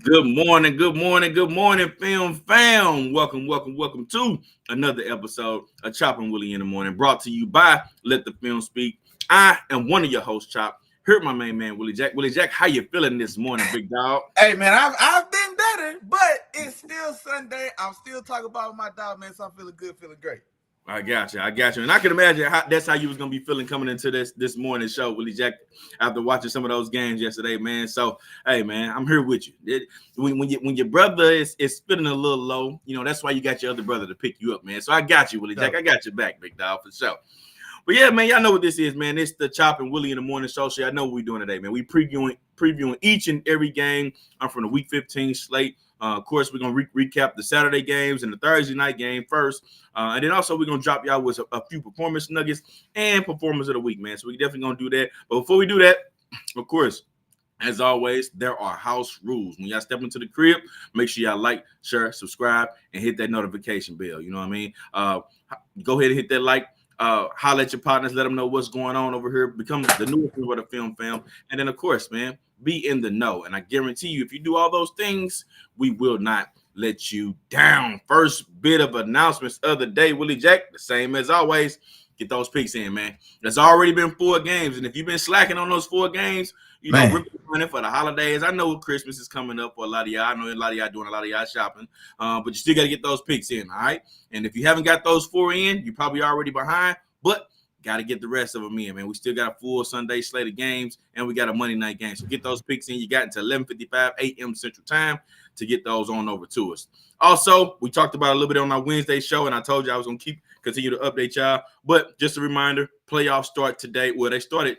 Good morning, good morning, good morning, film fam. Welcome to another episode of Chop Willie in the Morning, brought to you by Let the Film Speak. I am one of your hosts, Chop. Here, my main man, Willie Jack. Willie Jack, how you feeling this morning, big dog? Hey man, I've been better, but it's still Sunday. I'm still talking about my dog, man. So I'm feeling good, feeling great. I got you, and I can imagine that's how you was gonna be feeling coming into this morning show, Willie Jack, after watching some of those games yesterday, man. So, hey, man, I'm here with you. When your brother is spitting a little low, that's why you got your other brother to pick you up, man. So I got you, Willie Jack. I got your back, big dog, for sure. But yeah, man, y'all know what this is, man. It's the Chop and Willie in the Morning show. So I know what we're doing today, man. We previewing each and every game. I'm from the Week 15 slate. Of course, we're going to recap the Saturday games and the Thursday night game first. And then also we're going to drop y'all with a few performance nuggets and performance of the week, man. So we definitely going to do that. But before we do that, of course, as always, there are house rules. When y'all step into the crib, make sure y'all like, share, subscribe, and hit that notification bell. You know what I mean? Go ahead and hit that like. Holler at your partners, let them know what's going on over here. Become the newest member of the film fam. And then, of course, man, be in the know. And I guarantee you, if you do all those things, we will not let you down. First bit of announcements of the day, Willie Jack, the same as always. Get those picks in, man. There's already been 4 games. And if you've been slacking on those 4 games, rip money for the holidays. I know Christmas is coming up for a lot of y'all. I know a lot of y'all doing a lot of y'all shopping. But you still got to get those picks in, all right? And if you haven't got those 4 in, you're probably already behind. But got to get the rest of them in, man. We still got a full Sunday slate of games, and we got a Monday night game. So get those picks in. You got until 11:55 a.m. Central Time to get those on over to us. Also, we talked about a little bit on our Wednesday show, and I told you I was going to continue to update y'all. But just a reminder, playoffs start today. Well, they started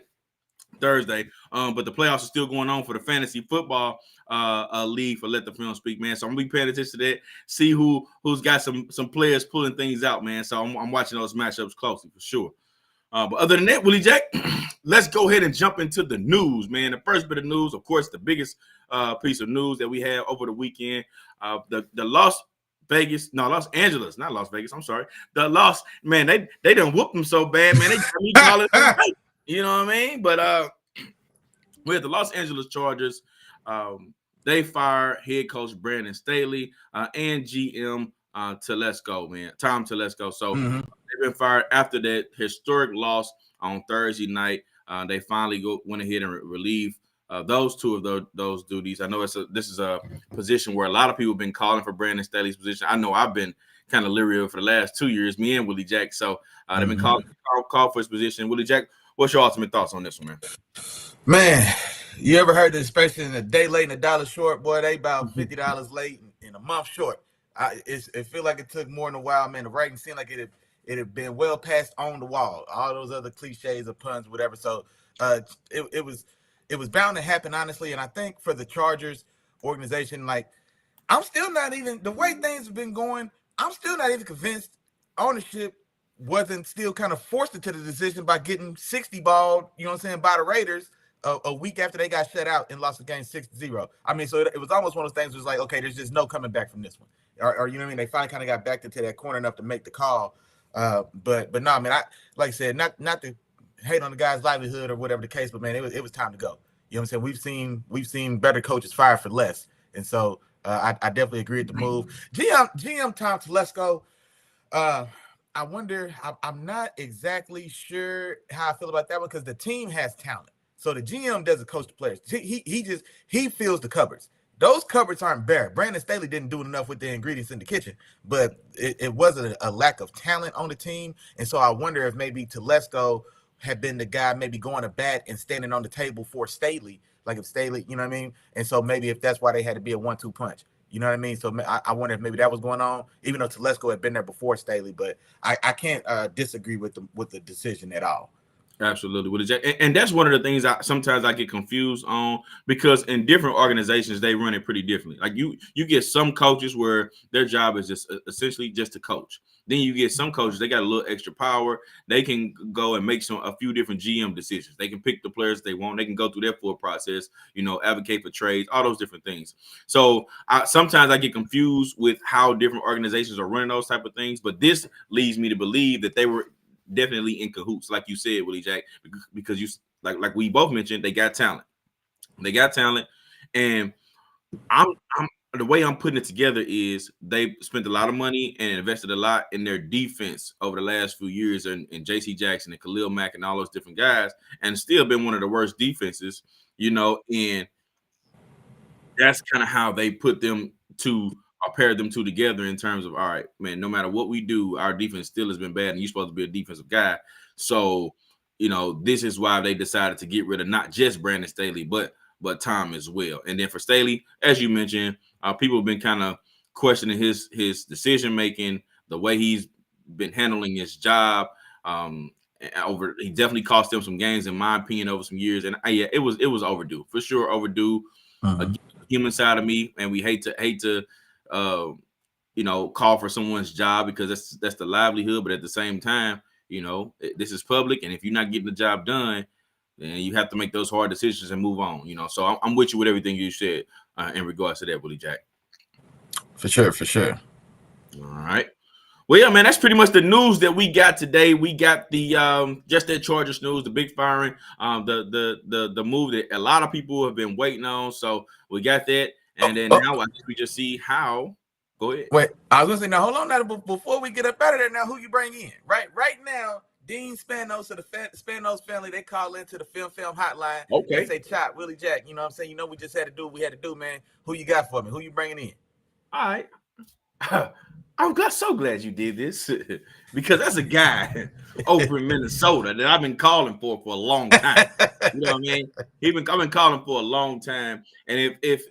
Thursday, but the playoffs are still going on for the fantasy football league for Let the Film Speak, man. So I'm gonna be paying attention to that, see who's got some players pulling things out, man. So I'm watching those matchups closely for sure. But other than that, Willie Jack, let's go ahead and jump into the news, man. The first bit of news, of course, the biggest piece of news that we had over the weekend, the Los Angeles, not Las Vegas. I'm sorry, they done whooped them so bad, man. They got me calling them right. You know what I mean? But with the Los Angeles Chargers, they fired head coach Brandon Staley and GM Tom Telesco. So they've been fired after that historic loss on Thursday night. They finally went ahead and relieved those two of those duties. I know this is a position where a lot of people have been calling for Brandon Staley's position. I know I've been kind of leery of for the last 2 years, me and Willie Jack. So they've been called for his position. Willie Jack, what's your ultimate thoughts on this one, man? Man, you ever heard the expression, a day late and a dollar short? Boy, they about $50 late and a month short. It feel like it took more than a while, man. The writing seemed like it had been well past on the wall. All those other cliches or puns, whatever. So it was bound to happen, honestly. And I think for the Chargers organization, like, I'm still not even, the way things have been going, I'm still not even convinced ownership wasn't still kind of forced into the decision by getting 60 balled, by the Raiders a week after they got shut out and lost the game 6-0. I mean, so it was almost one of those things. It was like, okay, there's just no coming back from this one, or you know what I mean? They finally kind of got backed into that corner enough to make the call. But no, man, I like I said, not to hate on the guy's livelihood or whatever the case, but man, it was time to go. You know what I'm saying? We've seen better coaches fired for less, and so I definitely agree with the move. GM Tom Telesco. I wonder. I'm not exactly sure how I feel about that one because the team has talent. So the GM doesn't coach the players. He fills the cupboards. Those cupboards aren't bare. Brandon Staley didn't do enough with the ingredients in the kitchen, but it wasn't a lack of talent on the team. And so I wonder if maybe Telesco had been the guy maybe going to bat and standing on the table for Staley, like if Staley, you know what I mean? And so maybe if that's why they had to be a 1-2 punch. You know what I mean? So I wonder if maybe that was going on, even though Telesco had been there before Staley. But I can't disagree with the decision at all. Absolutely. And that's one of the things sometimes I get confused on because in different organizations, they run it pretty differently. Like you get some coaches where their job is just essentially just to coach. Then you get some coaches, they got a little extra power. They can go and make a few different GM decisions. They can pick the players they want. They can go through their full process, advocate for trades, all those different things. So sometimes I get confused with how different organizations are running those type of things. But this leads me to believe that they were definitely in cahoots, like you said, Willie Jack, because you like we both mentioned, they got talent. And I'm the way I'm putting it together is they spent a lot of money and invested a lot in their defense over the last few years, and J.C. Jackson and Khalil Mack and all those different guys, and still been one of the worst defenses, and that's kind of how they put them to or pair them two together in terms of, all right, man, no matter what we do, our defense still has been bad, and you're supposed to be a defensive guy. So, this is why they decided to get rid of not just Brandon Staley, but Tom as well. And then for Staley, as you mentioned, people have been kind of questioning his decision making, the way he's been handling his job. He definitely cost them some games, in my opinion, over some years. And yeah, it was overdue, for sure, overdue. Human side of me, and we hate to call for someone's job, because that's the livelihood. But at the same time, this is public, and if you're not getting the job done, then you have to make those hard decisions and move on. So I'm with you with everything you said in regards to that, Willie Jack. For sure. All right. Well, yeah, man, that's pretty much the news that we got today. We got the just that Chargers news, the big firing, the move that a lot of people have been waiting on. So we got that, and then now I think we just see how. Go ahead. Wait, I was gonna say, now hold on. Now before we get up out of there, now who you bring in? Right now, Dean Spanos of the Spanos family, they call into the film hotline. Okay. They say, Chop, Willie Jack, you know what I'm saying? We just had to do what we had to do, man. Who you got for me? Who you bringing in? All right. I'm so glad you did this, because that's a guy over in Minnesota that I've been calling for a long time. You know what I mean? I've been calling for a long time, and if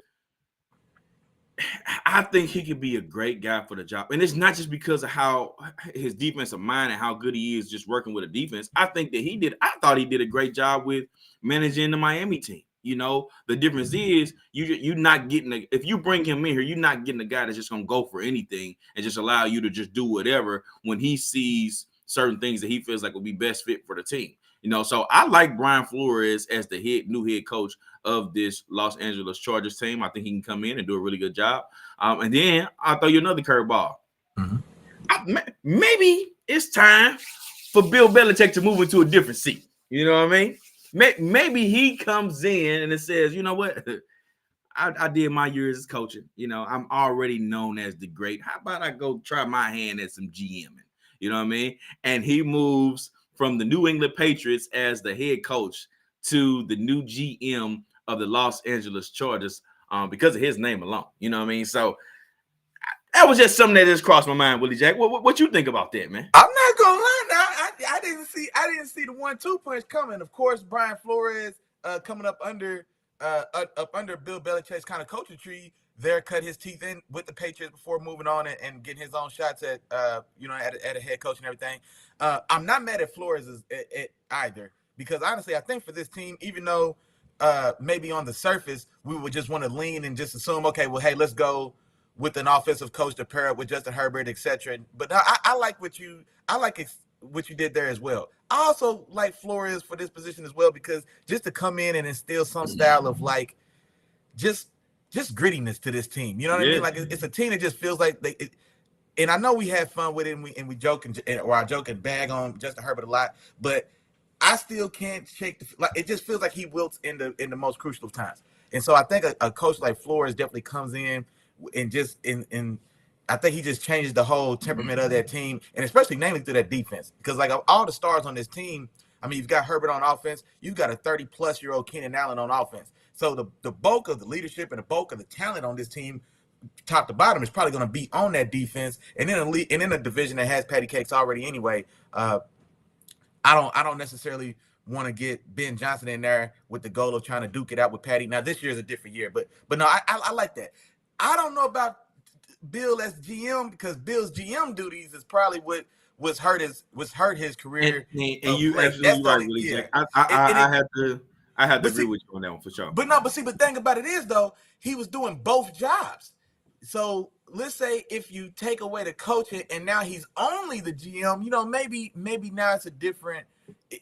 I think he could be a great guy for the job, and it's not just because of how his defensive mind and how good he is just working with a defense. I thought he did a great job with managing the Miami team. The difference is you're not getting if you bring him in here, you're not getting a guy that's just gonna go for anything and just allow you to just do whatever when he sees certain things that he feels like will be best fit for the team. So I like Brian Flores as the new head coach of this Los Angeles Chargers team. I think he can come in and do a really good job. And then I'll throw you another curveball. Maybe it's time for Bill Belichick to move into a different seat. You know what I mean? Maybe he comes in and it says, you know what? I did my years as coaching. I'm already known as the great. How about I go try my hand at some GMing? You know what I mean? And he moves from the New England Patriots as the head coach to the new GM of the Los Angeles Chargers because of his name alone. You know what I mean? So that was just something that just crossed my mind, Willie Jack. What you think about that, man? I'm not gonna lie. Now, I didn't see the 1-2 punch coming. Of course, Brian Flores coming up under Bill Belichick's kind of coaching tree there, cut his teeth in with the Patriots before moving on and getting his own shots at at a head coach and everything. I'm not mad at Flores at either, because honestly, I think for this team, even though maybe on the surface we would just want to lean and just assume, okay, well, hey, let's go with an offensive coach to pair up with Justin Herbert, etc. But I like what you did there as well. I also like Flores for this position as well, because just to come in and instill some style of like just grittiness to this team. You know what I mean? Like it's a team that just feels like and I know we had fun with it and we joke or I joke and bag on Justin Herbert a lot, but I still can't shake it just feels like he wilts in the most crucial of times. And so I think a coach like Flores definitely comes in and just I think he just changes the whole temperament of that team, and especially namely through that defense. Because like all the stars on this team, I mean, you've got Herbert on offense, you've got a 30-plus-year-old Keenan Allen on offense. So the bulk of the leadership and the bulk of the talent on this team, top to bottom, is probably going to be on that defense. And in a division that has patty cakes already anyway, I don't necessarily want to get Ben Johnson in there with the goal of trying to duke it out with Patty. Now this year is a different year, but no, I like that. I don't know about Bill as GM, because Bill's GM duties is probably what was hurt his career. And you absolutely right, Willie Jack. I have to agree with you on that one for sure. But the thing about it is, though, he was doing both jobs. So let's say if you take away the coaching and now he's only the GM, maybe now it's a different,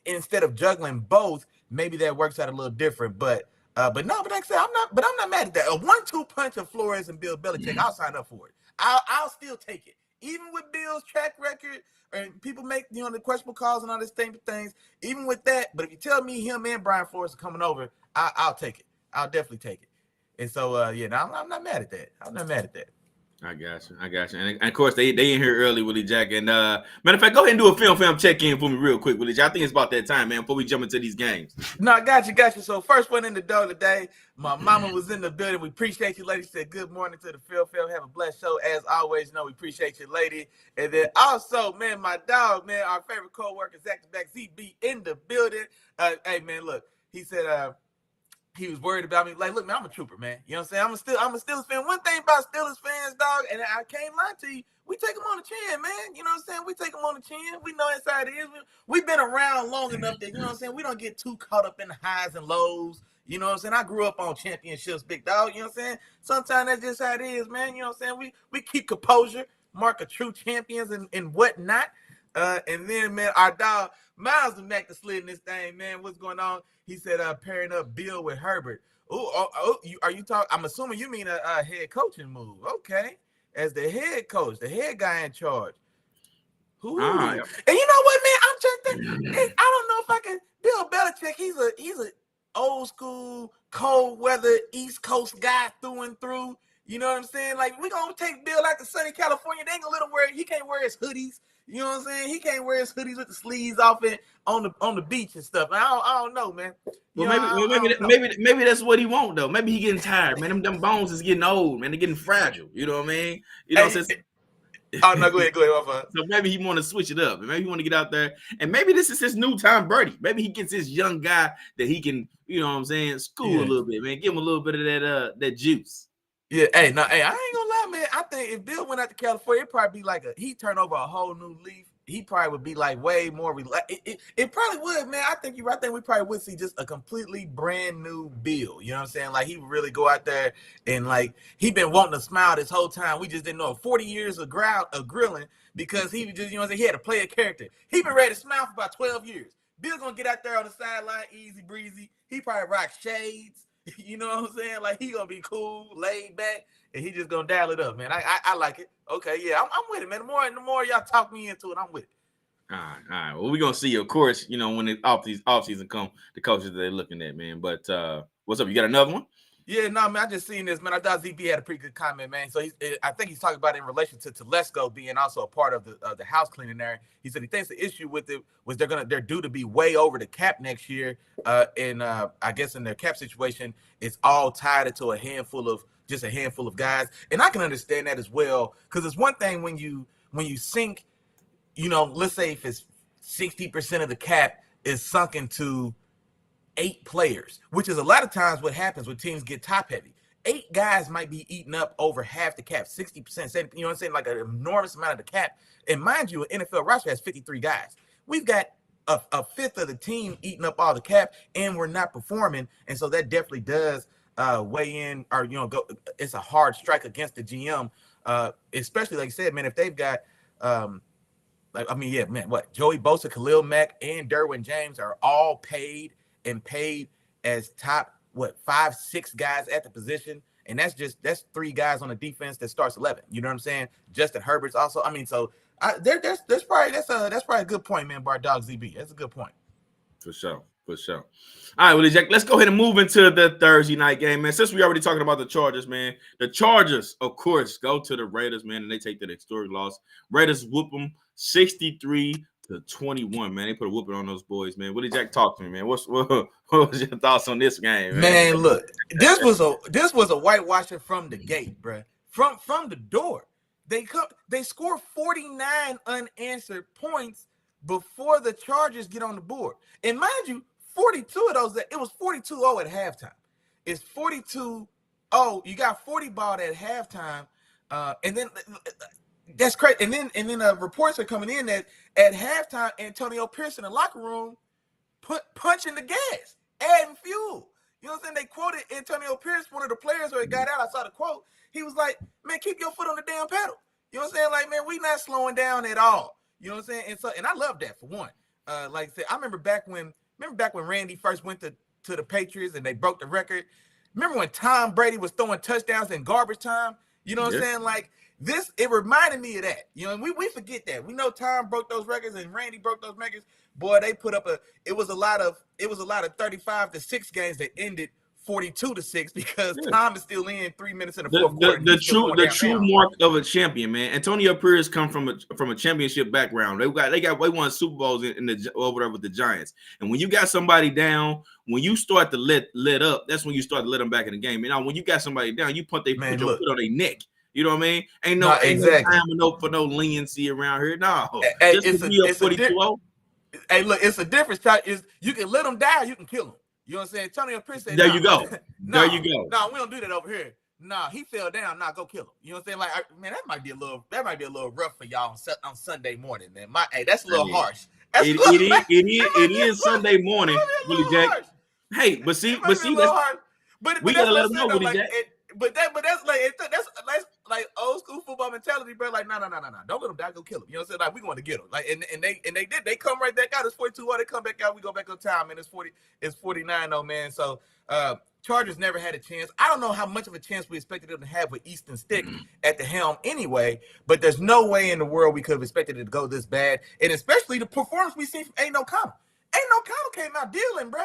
instead of juggling both, maybe that works out a little different. But like I said, I'm not mad at that. A 1-2 punch of Flores and Bill Belichick, I'll sign up for it. I'll still take it. Even with Bill's track record, and people make the questionable calls and all this things, even with that, but if you tell me him and Brian Flores are coming over, I'll take it. I'll definitely take it. And so, I'm not mad at that. I'm not mad at that. I got you. And of course, they in here early, Willie Jack. And matter of fact, go ahead and do a film check in for me real quick, Willie Jack. I think it's about that time, man, before we jump into these games. No, I got you. So first one in the door today. My mama was in the building. We appreciate you, lady. She said good morning to the Phil. Have a blessed show. As always, we appreciate you, lady. And then also, man, my dog, man, our favorite co-worker, Zach the Back ZB in the building. Hey, man, look, he said he was worried about me. Like, look, man, I'm a trooper, man. You know what I'm saying? I'm a Steelers fan. One thing about Steelers fans, dog, and I can't lie to you, we take them on the chin, man. You know what I'm saying? We take them on the chin. We know inside it is. We've been around long enough that, you know what I'm saying, we don't get too caught up in the highs and lows. You know what I'm saying? I grew up on championships, big dog. You know what I'm saying? Sometimes that's just how it is, man. You know what I'm saying? We keep composure, mark of true champions and whatnot. And then, man, our dog, Miles the Mac, the slid in this thing, man. What's going on? He said, pairing up Bill with Herbert. Are you talking? I'm assuming you mean a head coaching move. Okay. As the head coach, the head guy in charge. Who? And you know what, man? I'm just thinking, I don't know if I can. Bill Belichick, he's a old school, cold weather, East Coast guy through and through. You know what I'm saying? Like, we're going to take Bill out to sunny California. They ain't going to let him wear it. He can't wear his hoodies. You know what I'm saying? He can't wear his hoodies with the sleeves off it on the beach and stuff. I don't know, man. Maybe that's what he want though. Maybe he getting tired, man. Them bones is getting old, man. They're getting fragile. You know what I mean? You know, oh no, go ahead. So maybe he want to switch it up. Maybe he want to get out there, and maybe this is his new Tom Brady. Maybe he gets this young guy that he can, you know what I'm saying, school a little bit, man. Give him a little bit of that juice. Yeah, I ain't gonna lie, man. I think if Bill went out to California, it'd probably be like he turned over a whole new leaf. He probably would be like way more relaxed. It probably would, man. I think you're right. I think we probably would see just a completely brand new Bill. You know what I'm saying? Like he would really go out there and like he been wanting to smile this whole time. We just didn't know 40 years of grilling because he was just, you know what I'm saying, he had to play a character. He been ready to smile for about 12 years. Bill's gonna get out there on the sideline, easy breezy. He probably rock shades. You know what I'm saying? Like he gonna be cool, laid back, and he just gonna dial it up, man. I like it. Okay, yeah, I'm with it, man. The more y'all talk me into it, I'm with it. All right. Well, we're gonna see, of course, you know, when the off season come, the coaches that they're looking at, man. But what's up? You got another one? Yeah, no, man, I just seen this, man. I thought ZB had a pretty good comment, man. So I think he's talking about it in relation to Telesco being also a part of the house cleaning there. He said he thinks the issue with it was they're due to be way over the cap next year. And I guess in their cap situation, it's all tied into a handful of guys. And I can understand that as well, because it's one thing when you sink, you know, let's say if it's 60% of the cap is sunk into 8 players, which is a lot of times what happens when teams get top heavy. 8 guys might be eating up over half the cap, 60%, you know what I'm saying, like an enormous amount of the cap. And mind you, an NFL roster has 53 guys. We've got a fifth of the team eating up all the cap, and we're not performing. And so that definitely does weigh in, or, you know, it's a hard strike against the GM, especially like you said, man, if they've got Joey Bosa, Khalil Mack, and Derwin James are all paid as top 5-6 guys at the position, and that's 3 guys on the defense that starts 11. You know what I'm saying? Justin Herbert's also. I mean, so that's probably a good point, man. Bar Dog ZB, that's a good point. For sure. All right, Willie Jack, let's go ahead and move into the Thursday night game, man. Since we already talking about the Chargers, man, the Chargers, of course, go to the Raiders, man, and they take that historic loss. Raiders whoop them 63-21, man. They put a whooping on those boys, man. Willie Jack, talk to me, man. What was your thoughts on this game, man? Man, look, this was a whitewashing from the gate, bro. From the door. They score 49 unanswered points before the Chargers get on the board. And mind you, 42 of those, it was 42-0 at halftime. It's 42-0. You got 40 ball at halftime. And then that's crazy. And then reports are coming in that at halftime, Antonio Pierce in the locker room punching the gas, adding fuel. You know what I'm saying? They quoted Antonio Pierce, one of the players who got out. I saw the quote. He was like, man, keep your foot on the damn pedal. You know what I'm saying? Like, man, we not slowing down at all. You know what I'm saying? And I love that for one. Like I said, I remember back when Randy first went to the Patriots and they broke the record. Remember when Tom Brady was throwing touchdowns in garbage time? You know what I'm saying? Like this, it reminded me of that. You know, and we forget that. We know Tom broke those records and Randy broke those records. Boy, they put up it was a lot of 35-6 games that ended 42-6 because Yeah. time is still in 3 minutes in the fourth quarter. The true mark of a champion, man. Antonio Pierce come from a championship background. They won Super Bowls in the over there with the Giants. And when you got somebody down, when you start to let up, that's when you start to let them back in the game. You know, when you got somebody down, you put your foot on their neck. You know what I mean? Ain't no time for no leniency around here. No, hey, just to be a 42-0. Hey, look, it's a difference. Is you can let them die, you can kill them. You know what I'm saying? Antonio Pierce said, there you go. There you go. No, we don't do that over here. Nah, he fell down. Nah, go kill him. You know what I'm saying? Like, man, that might be a little rough for y'all on Sunday morning, man. That's a little harsh. It is Sunday morning, Willie Jack. Hey, but see, we gotta let them know, Willie Jack. But that's like old school football mentality, bro. Like, no. Don't let them die, go kill them. You know what I'm saying? Like, we going to get them. Like, and they did. They come right back out. It's 42-0. They come back out. We go back on time, and it's 49-0, man. So Chargers never had a chance. I don't know how much of a chance we expected them to have with Easton Stick at the helm anyway, but there's no way in the world we could have expected it to go this bad. And especially the performance we see from Aiden O'Connell. Aiden O'Connell came out dealing, bro.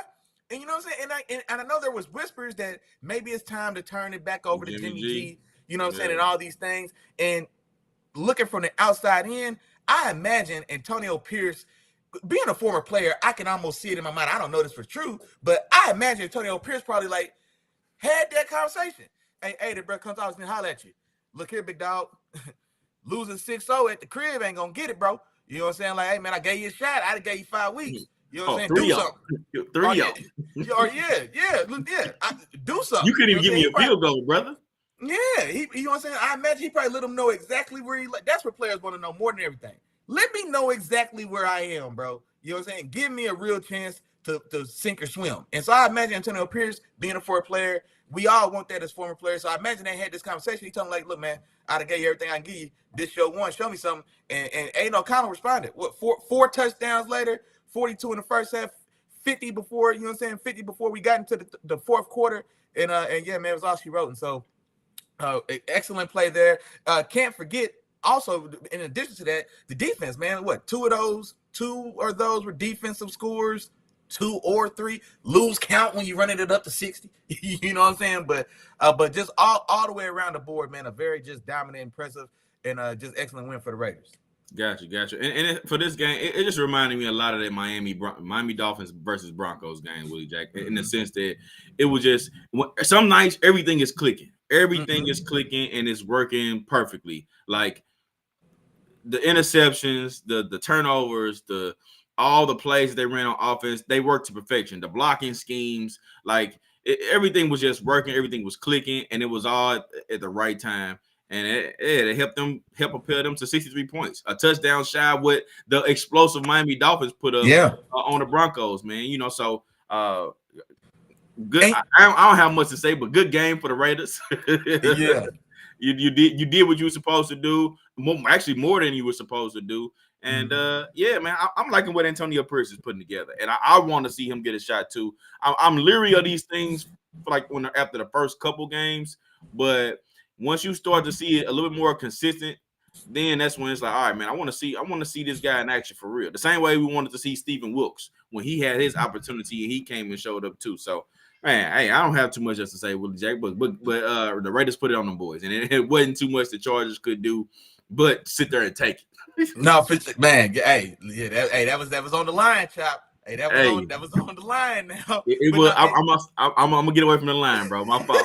And you know what I'm saying? And I know there was whispers that maybe it's time to turn it back over to Jimmy G. You know what I'm saying? And all these things. And looking from the outside in, I imagine Antonio Pierce, being a former player, I can almost see it in my mind. I don't know this for true, but I imagine Antonio Pierce probably like had that conversation. Hey, the bro comes out and holler at you. Look here, big dog. Losing 6-0 at the crib ain't gonna get it, bro. You know what I'm saying? Like, hey, man, I gave you a shot. I gave you 5 weeks. You know what I'm saying? Do something. 3-0. Do something. You couldn't even give me a field goal, brother. Yeah, you know what I'm saying? I imagine he probably let them know exactly where he. That's what players want to know more than everything. Let me know exactly where I am, bro. You know what I'm saying? Give me a real chance to sink or swim. And so I imagine Antonio Pierce being a former player. We all want that as former players. So I imagine they had this conversation. He told him, like, look, man, I done gave you everything I can give you. This show one, show me something. And Aiden O'Connell responded. What, four touchdowns later, 42 in the first half, 50 before, you know what I'm saying, 50 before we got into the fourth quarter. And yeah, man, it was all she wrote. And so excellent play there. Can't forget, also, in addition to that, the defense, man. What, two of those were defensive scores, 2 or 3. Lose count when you're running it up to 60. You know what I'm saying? But just all the way around the board, man, a very just dominant, impressive, and just excellent win for the Raiders. Gotcha. And for this game, it just reminded me a lot of that Miami Dolphins versus Broncos game, Willie Jack, in the sense that it was just some nights everything is clicking. Everything is clicking and it's working perfectly. Like the interceptions, the turnovers, all the plays they ran on offense, they worked to perfection. The blocking schemes, like everything was just working, everything was clicking, and it was all at the right time. And it helped propel them to 63 points, a touchdown shy of what the explosive Miami Dolphins put up on the Broncos, man. You know, so good. I don't have much to say, but good game for the Raiders. Yeah, you did what you were supposed to do. More than you were supposed to do. And yeah, man, I'm liking what Antonio Pierce is putting together, and I want to see him get a shot too. I'm leery of these things, like after the first couple games, but once you start to see it a little bit more consistent, then that's when it's like, all right, man, I want to see this guy in action for real. The same way we wanted to see Stephen Wilkes when he had his opportunity and he came and showed up too. So, man, hey, I don't have too much else to say, Willie Jack, but the Raiders put it on them boys, and it wasn't too much the Chargers could do, but sit there and take it. No, man, that was on the line, Chop. Hey, that was on the line now. I'm gonna get away from the line, bro. My fault.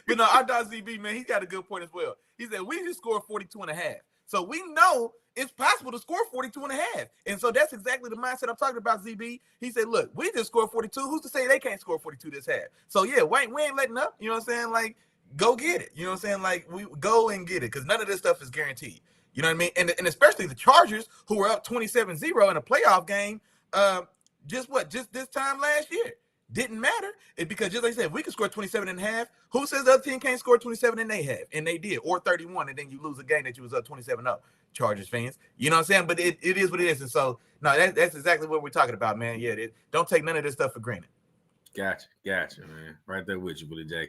But no, our ZB, man, he's got a good point as well. He said we just scored 42.5. So we know it's possible to score 42.5. And so that's exactly the mindset I'm talking about, ZB. He said, look, we just scored 42. Who's to say they can't score 42 this half? So yeah, we ain't letting up. You know what I'm saying? Like, go get it. You know what I'm saying? Like, we go and get it, because none of this stuff is guaranteed. You know what I mean? And especially the Chargers, who were up 27-0 in a playoff game, just this time last year. Didn't matter. Because just like I said, if we could score 27.5, who says the other team can't score 27 and they have? And they did, or 31, and then you lose a game that you was up 27-0, Chargers fans. You know what I'm saying? But it is what it is. And so, no, that's exactly what we're talking about, man. Yeah, don't take none of this stuff for granted. Gotcha, man. Right there with you, Willie Jack.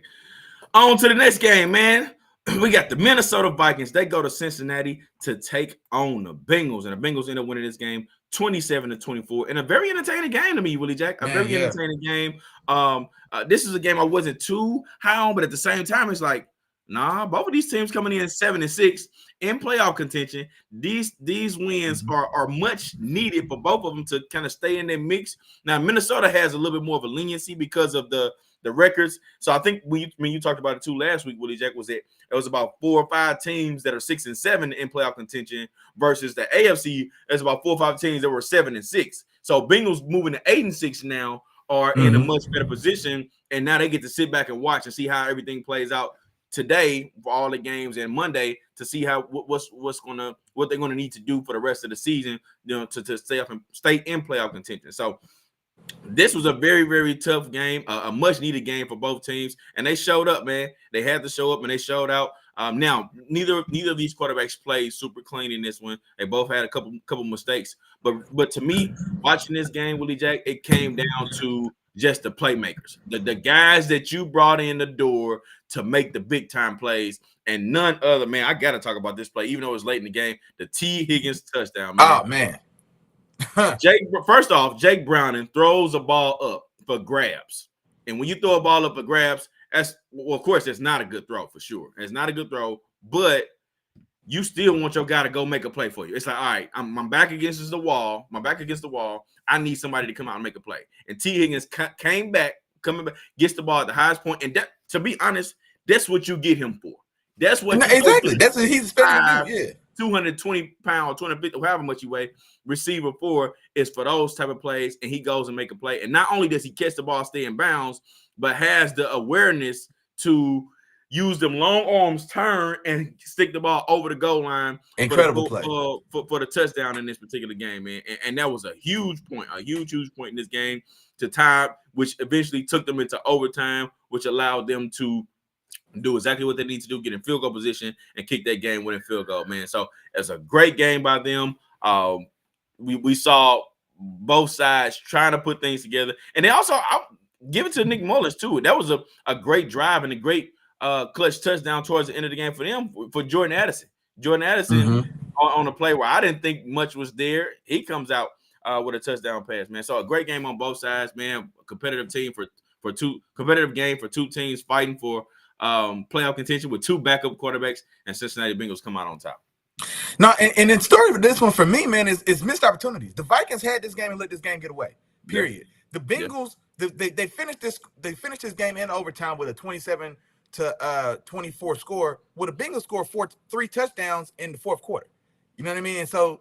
On to the next game, man. we got the Minnesota Vikings. They go to Cincinnati to take on the Bengals, and the Bengals end up winning this game 27-24 in a very entertaining game to me, Willie Jack. A very entertaining game. This is a game I wasn't too high on, but at the same time, it's like, nah, both of these teams coming in 7-6 in playoff contention. These wins are much needed for both of them to kind of stay in their mix. Now, Minnesota has a little bit more of a leniency because of the records. So I think when you talked about it too last week, Willie Jack, was that it was about 4 or 5 teams that are 6-7 in playoff contention versus the AFC. There's about 4 or 5 teams that were 7-6. So Bengals moving to 8-6 now are in a much better position, and now they get to sit back and watch and see how everything plays out today for all the games and Monday to see how what they're gonna need to do for the rest of the season, to stay up and stay in playoff contention. So this was a very, very tough game, a much needed game for both teams, and they showed up, man. They had to show up, and they showed out. Now, neither of these quarterbacks played super clean in this one. They both had a couple mistakes, but to me, watching this game, Willie Jack, it came down to just the playmakers, the guys that you brought in the door to make the big time plays, and none other. Man, I got to talk about this play, even though it was late in the game. The T. Higgins touchdown, man. Oh man. First off, Jake Browning throws a ball up for grabs. And when you throw a ball up for grabs, of course, it's not a good throw for sure. It's not a good throw, but you still want your guy to go make a play for you. It's like, all right, I'm back against the wall. My back against the wall. I need somebody to come out and make a play. And T. Higgins coming back, gets the ball at the highest point. And that, to be honest, that's what you get him for. That's what exactly. That's what he's expecting to do. Yeah. 220 pounds, 250, however much you weigh, receiver for is for those type of plays, and he goes and make a play. And not only does he catch the ball, stay in bounds, but has the awareness to use them long arms, turn, and stick the ball over the goal line. Incredible play for the touchdown in this particular game, man. And that was a huge point in this game to tie, which eventually took them into overtime, which allowed them to do exactly what they need to do, get in field goal position and kick that game winning field goal, man. So it's a great game by them. We saw both sides trying to put things together. And they also, I'll give it to Nick Mullins too. That was a great drive and a great clutch touchdown towards the end of the game for them, for Jordan Addison. Jordan Addison on a play where I didn't think much was there. He comes out with a touchdown pass, man. So a great game on both sides, man. A competitive team competitive game for two teams fighting for playoff contention with 2 backup quarterbacks, and Cincinnati Bengals come out on top. No, and the story of this one for me, man, is missed opportunities. The Vikings had this game and let this game get away. Period. Yeah. The Bengals, they finished this game in overtime with a 27-24 score. Well, the Bengals scored 3 touchdowns in the fourth quarter. You know what I mean? And so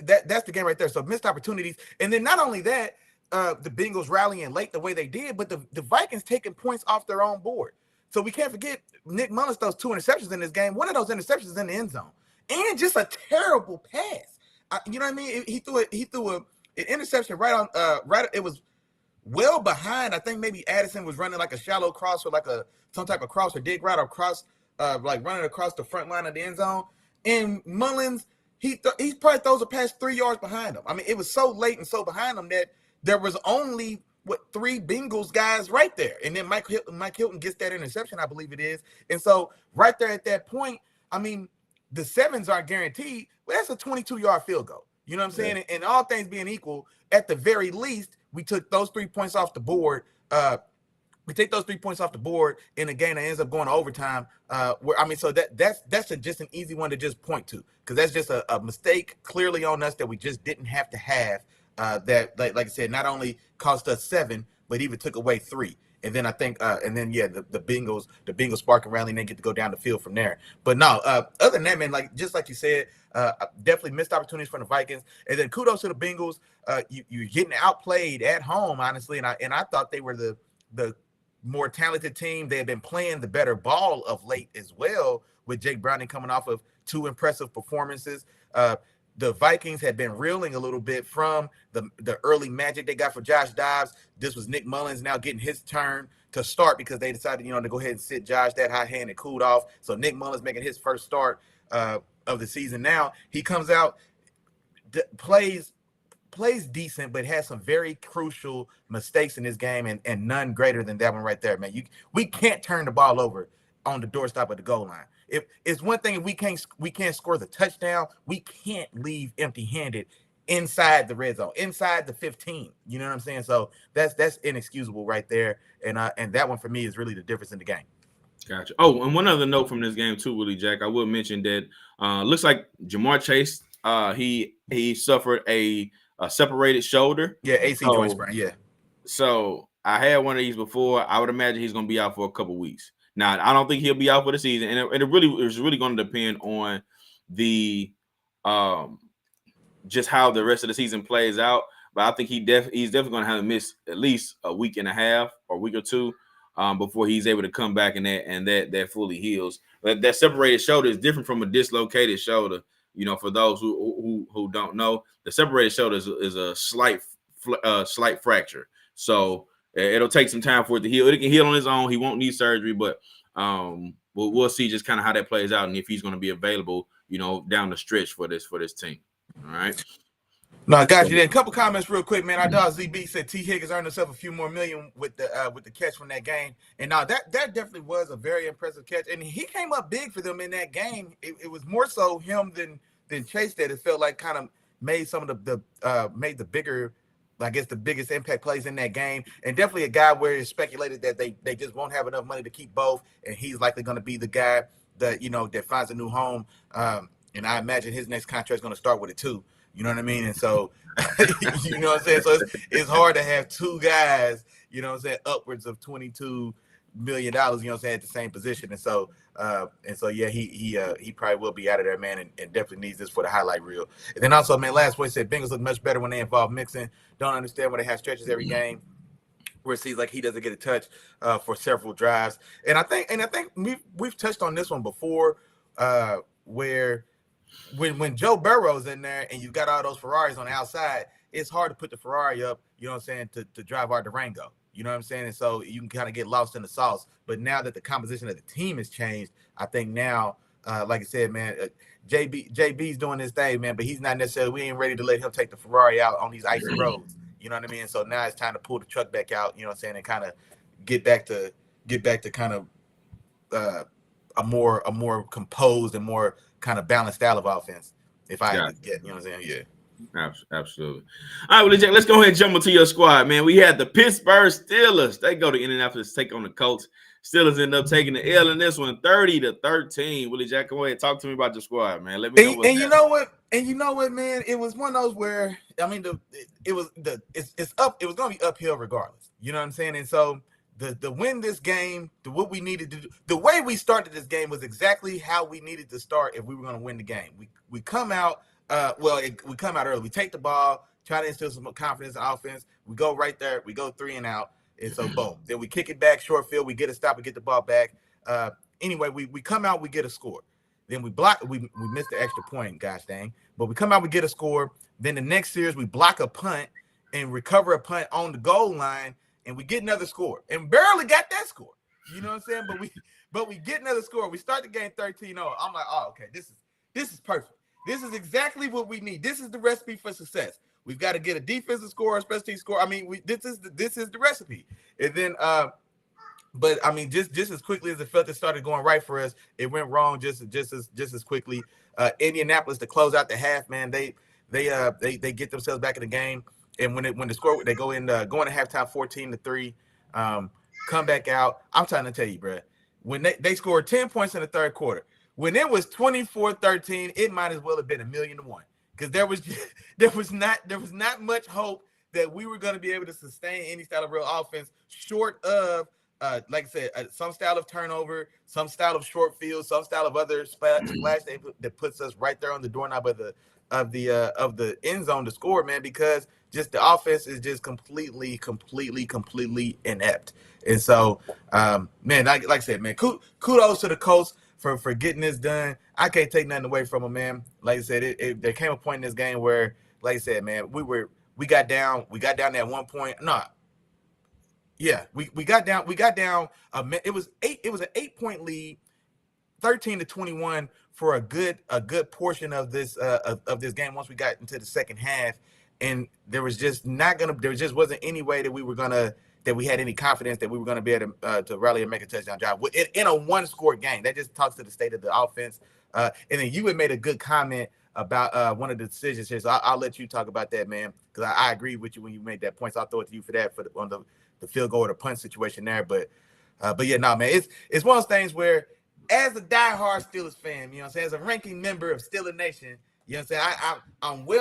that's the game right there. So missed opportunities, and then not only that, the Bengals rallying late the way they did, but the Vikings taking points off their own board. So we can't forget Nick Mullins throws 2 interceptions in this game. One of those interceptions is in the end zone, and just a terrible pass. You know what I mean? He threw an interception right on right. It was well behind. I think maybe Addison was running like a shallow cross or like some type of cross or dig route across, like running across the front line of the end zone. And Mullins, he probably throws a pass 3 yards behind him. I mean, it was so late and so behind him that there was only 3 Bengals guys right there. And then Mike Hilton gets that interception, I believe it is. And so right there at that point, I mean, the 7s aren't guaranteed, but that's a 22-yard field goal. You know what I'm saying? Yeah. And all things being equal, at the very least, we took those 3 points off the board. We take those 3 points off the board in a game that ends up going to overtime. So that's just an easy one to just point to, because that's just a mistake clearly on us that we just didn't have to have. That, like I said, not only cost us 7, but even took away 3. And then I think, the Bengals spark and rally, and then get to go down the field from there. But no, other than that, man, just like you said, definitely missed opportunities for the Vikings. And then kudos to the Bengals. You're getting outplayed at home, honestly. And I thought they were the more talented team. They had been playing the better ball of late as well, with Jake Browning coming off of 2 impressive performances. The Vikings had been reeling a little bit from the early magic they got for Josh Dobbs. This was Nick Mullins now getting his turn to start, because they decided, to go ahead and sit Josh that high hand and cooled off. So Nick Mullins making his first start of the season. Now he comes out, plays decent, but has some very crucial mistakes in this game, and none greater than that one right there, man. We can't turn the ball over on the doorstop of the goal line. if it's one thing, if we can't score the touchdown, we can't leave empty-handed inside the red zone, inside the 15. You know what I'm saying? So that's inexcusable right there. And that one for me is really the difference in the game. Gotcha. Oh, and one other note from this game too, Willie Jack. I will mention that looks like Jamar Chase he suffered a separated shoulder. Yeah, AC joint sprain. Yeah. So I had one of these before. I would imagine he's going to be out for a couple weeks. Now I don't think he'll be out for the season, and it really going to depend on the just how the rest of the season plays out. But I think he's definitely going to have to miss at least a week and a half or a week or two before he's able to come back and that fully heals. But that separated shoulder is different from a dislocated shoulder. You know, for those who don't know, the separated shoulder is a slight fracture. So it'll take some time for it to heal. It can heal on its own. He won't need surgery, but we'll see just kind of how that plays out and if he's going to be available, you know, down the stretch for this team. All right. No, I got you. Then a couple comments real quick, man. Our dog ZB said T. Higgins earned himself a few more million with the catch from that game. And now that definitely was a very impressive catch. And he came up big for them in that game. It was more so him than Chase that it felt like kind of made some of made the bigger, I guess, the biggest impact plays in that game. And definitely a guy where it's speculated that they just won't have enough money to keep both. And he's likely going to be the guy that, you know, that finds a new home. And I imagine his next contract is going to start with it too. You know what I mean? And so, you know what I'm saying? So it's hard to have two guys, you know what I'm saying, upwards of $22 million, you know what I'm saying, at the same position. And so yeah, he probably will be out of there, man, and definitely needs this for the highlight reel. And then also, man, last voice said Bengals look much better when they involve Mixon. Don't understand why they have stretches every game where it seems like he doesn't get a touch for several drives. And I think we've touched on this one before, where when Joe Burrow's in there and you got all those Ferraris on the outside, it's hard to put the Ferrari up, you know what I'm saying, to drive our Durango. You know what I'm saying? And so you can kind of get lost in the sauce. But now that the composition of the team has changed, I think now, like I said, man, JB's doing his thing, man, but he's not necessarily, we ain't ready to let him take the Ferrari out on these icy roads. You know what I mean? So now it's time to pull the truck back out, you know what I'm saying, and kind of get back to kind of a more composed and more kind of balanced style of offense. If I had to get, you know what I'm saying? Yeah. Absolutely. All right, well, let's go ahead and jump into your squad, man. We had the Pittsburgh Steelers. They go to Indianapolis to take on the Colts. Steelers end up taking the L in this one, 30-13. Willie Jack, go ahead and talk to me about your squad, man. Let me know you know what, man? It was one of those where, I mean, it was going to be uphill regardless. You know what I'm saying? And so the win this game, what we needed to do, the way we started this game was exactly how we needed to start if we were going to win the game. We come out. We come out early. We take the ball, try to instill some confidence in offense. We go right there. We go 3 and out. And so, boom. Then we kick it back, short field. We get a stop and get the ball back. Anyway, we come out, we get a score. Then we block. We missed the extra point, gosh dang. But we come out, we get a score. Then the next series, we block a punt and recover a punt on the goal line, and we get another score. And barely got that score. You know what I'm saying? But we get another score. We start the game 13-0. I'm like, oh, okay, this is perfect. This is exactly what we need. This is the recipe for success. We've got to get a defensive score, a special team score. I mean, this is the recipe. And then, but I mean, just as quickly as it felt it started going right for us, it went wrong just as quickly. Indianapolis to close out the half, man. They get themselves back in the game, and when the score, they go into halftime 14-3, come back out. I'm trying to tell you, bro, when they scored 10 points in the third quarter. When it was 24-13, it might as well have been 1,000,000 to 1 because there was not much hope that we were going to be able to sustain any style of real offense short of, like I said, some style of turnover, some style of short field, some style of other splash that puts us right there on the doorknob of the end zone to score, man. Because just the offense is just completely inept. And so, man, like I said, man, kudos to the Colts for getting this done. I can't take nothing away from him, man. Like I said, there came a point in this game where, like I said, man, we got down at one point. We got down. It was an 8-point lead, 13-21 for a good portion of this game. Once we got into the second half, and there just wasn't any way that we were gonna that we had any confidence that we were going to be able to rally and make a touchdown drive in a one-score game. That just talks to the state of the offense. And then you had made a good comment about one of the decisions here, so I'll let you talk about that, man, because I agree with you when you made that point. So I'll throw it to you for that on the field goal or the punt situation there. But yeah, no, man, it's one of those things where, as a diehard Steelers fan, you know what I'm saying, as a ranking member of Steeler Nation, you know what I'm saying,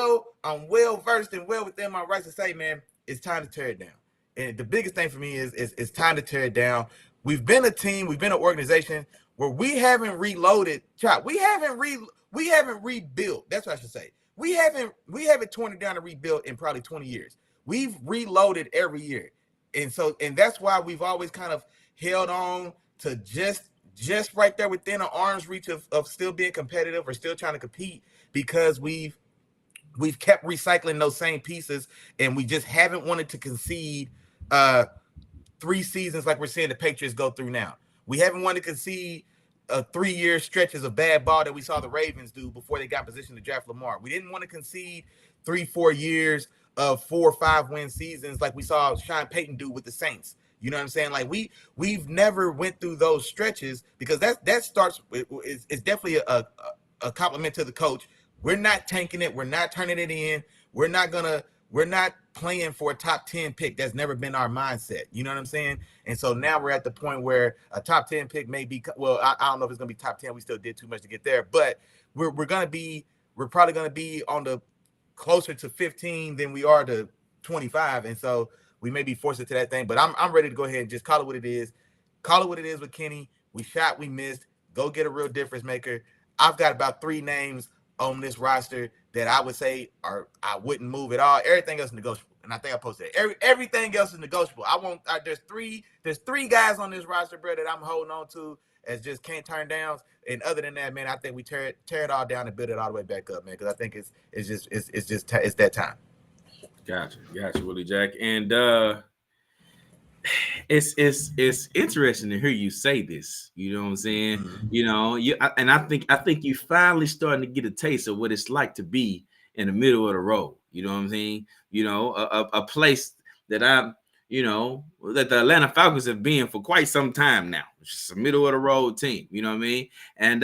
I'm well versed and well within my rights to say, man, it's time to tear it down. And the biggest thing for me is it's time to tear it down. We've been a team, we've been an organization where we haven't reloaded. Chop, we haven't rebuilt. That's what I should say. We haven't torn it down and rebuilt in probably 20 years. We've reloaded every year. And that's why we've always kind of held on to just right there within an arm's reach of still being competitive or still trying to compete, because we've kept recycling those same pieces, and we just haven't wanted to concede 3 seasons like we're seeing the Patriots go through now. We haven't wanted to concede 3-year stretches of bad ball that we saw the Ravens do before they got in position to draft Lamar. We didn't want to concede 3-4 years of 4 or 5 win seasons like we saw Sean Payton do with the Saints. You know what I'm saying? Like we've never went through those stretches, because that starts. It's definitely a compliment to the coach. We're not tanking it. We're not turning it in. We're not playing for a top 10 pick. That's never been our mindset. You know what I'm saying? And so now we're at the point where a top 10 pick may be, well, I don't know if it's going to be top 10. We still did too much to get there, but we're probably going to be on the closer to 15 than we are to 25. And so we may be forced into that thing, but I'm ready to go ahead and just call it what it is. Call it what it is with Kenny. We shot, we missed. Go get a real difference maker. I've got about 3 names on this roster that I would say I wouldn't move at all. Everything else is negotiable, and I think I posted it. Everything else is negotiable. There's three guys on this roster, bro, that I'm holding on to as just can't turn downs. And other than that, man, I think we tear it all down and build it all the way back up, man, because I think it's that time. Gotcha, Willie Jack, and it's interesting to hear you say this. You know what I'm saying? Mm-hmm. You know, I think you finally starting to get a taste of what it's like to be in the middle of the road. You know what I'm saying? You know, a place that that the Atlanta Falcons have been for quite some time now. It's just a middle of the road team. You know what I mean? And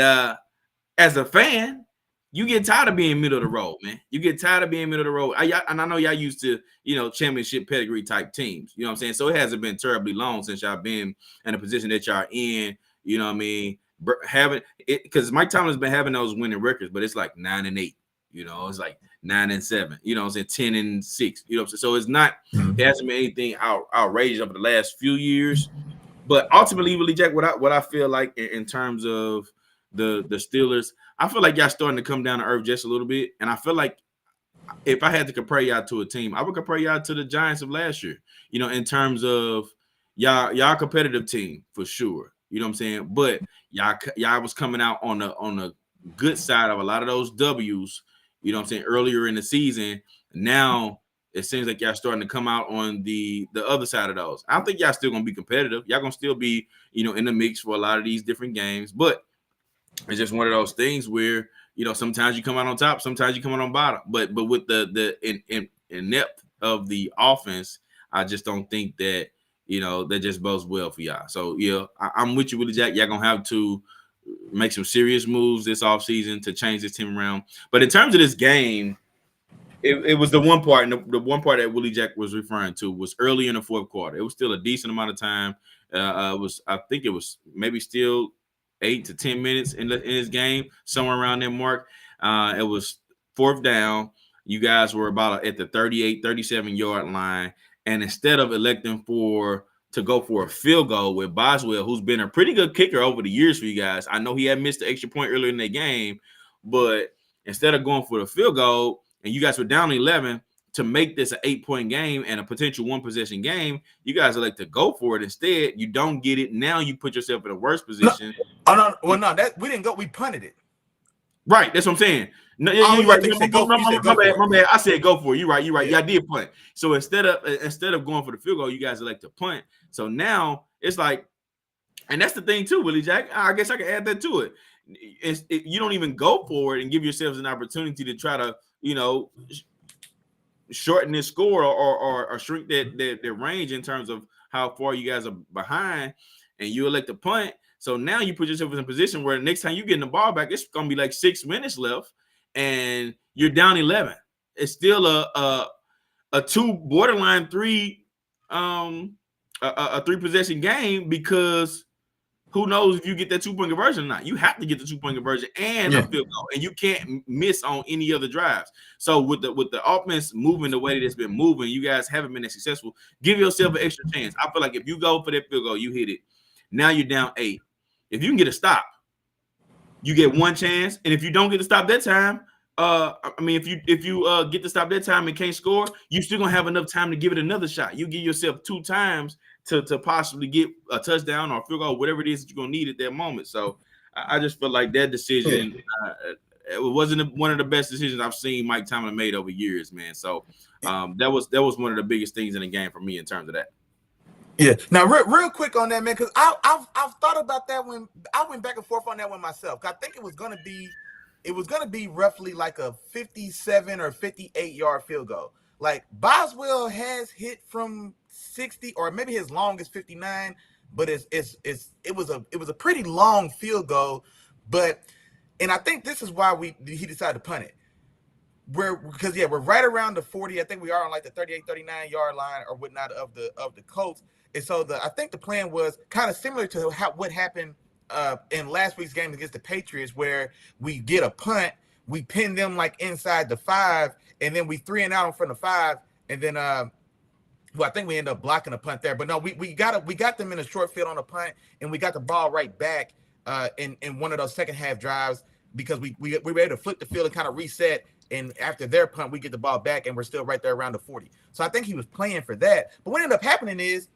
as a fan, you get tired of being middle of the road, man. You get tired of being middle of the road. And I know y'all used to, championship pedigree type teams. You know what I'm saying? So it hasn't been terribly long since y'all been in a position that y'all in. You know what I mean? Having it, because Mike Tomlin's been having those winning records, but it's like 9-8. You know, it's like 9-7. You know what I'm saying? 10-6. You know what I'm saying? So it's not. It hasn't been anything outrageous over the last few years. But ultimately, Willie Jack, what I feel like in terms of the Steelers, I feel like y'all starting to come down to earth just a little bit. And I feel like if I had to compare y'all to a team, I would compare y'all to the Giants of last year, in terms of y'all competitive team for sure. You know what I'm saying? But y'all was coming out on the good side of a lot of those W's, you know what I'm saying, earlier in the season. Now it seems like y'all starting to come out on the other side of those. I don't think y'all still gonna be competitive. Y'all gonna still be, in the mix for a lot of these different games, but it's just one of those things where, sometimes you come out on top, sometimes you come out on bottom. But with the inept of the offense, I just don't think that, that just bodes well for y'all. So, yeah, I'm with you, Willie Jack. Y'all going to have to make some serious moves this offseason to change this team around. But in terms of this game, it was the one part, and the one part that Willie Jack was referring to was early in the fourth quarter. It was still a decent amount of time. I think it was maybe still 8 to 10 minutes in this game, somewhere around that mark. It was 4th down. You guys were about at the 38, 37-yard line. And instead of electing to go for a field goal with Boswell, who's been a pretty good kicker over the years for you guys. I know he had missed the extra point earlier in the game, but instead of going for the field goal, and you guys were down 11, to make this an 8-point game and a potential 1-possession game, you guys elect to go for it. Instead, you don't get it. Now you put yourself in a worse position. No, we didn't go. We punted it. Right, that's what I'm saying. No, you're right. My bad. I said go for it. You're right. Yeah, I did punt. So instead of going for the field goal, you guys elect to punt. So now it's like, and that's the thing too, Willie Jack. I guess I can add that to it. You don't even go for it and give yourselves an opportunity to try to, shorten this score or shrink that range in terms of how far you guys are behind, and you elect a punt. So now you put yourself in a position where the next time you get the ball back, it's going to be like 6 minutes left, and you're down 11. It's still a 2 borderline 3 a 3 possession game, because who knows if you get that 2-point conversion or not. You have to get the 2-point conversion and a field goal, and you can't miss on any other drives. So with the offense moving the way that it's been moving, you guys haven't been as successful. Give yourself an extra chance. I feel like if you go for that field goal, you hit it. Now you're down 8. If you can get a stop, you get one chance, and if you don't get to stop that time, if you get to stop that time and can't score, you still gonna have enough time to give it another shot. You give yourself 2 times to possibly get a touchdown or a field goal, whatever it is that you're gonna need at that moment. So I just feel like that decision it wasn't one of the best decisions I've seen Mike Tomlin made over years, man. So that was one of the biggest things in the game for me in terms of that. Yeah. Now, real quick on that, man, because I've thought about that when I went back and forth on that one myself. I think it was gonna be roughly like a 57 or 58 yard field goal. Like Boswell has hit from 60, or maybe his long is 59, but it was a pretty long field goal. And I think this is why he decided to punt it. We're right around the 40. I think we are on like the 38, 39 yard line or whatnot of the Colts. And so I think the plan was kind of similar to what happened in last week's game against the Patriots, where we get a punt, we pin them like inside the 5, and then we 3 and out in front of 5, and then I think we end up blocking a punt there. But no, we got them in a short field on a punt, and we got the ball right back in one of those second half drives, because we were able to flip the field and kind of reset. And after their punt, we get the ball back, and we're still right there around the 40. So I think he was playing for that. But what ended up happening is,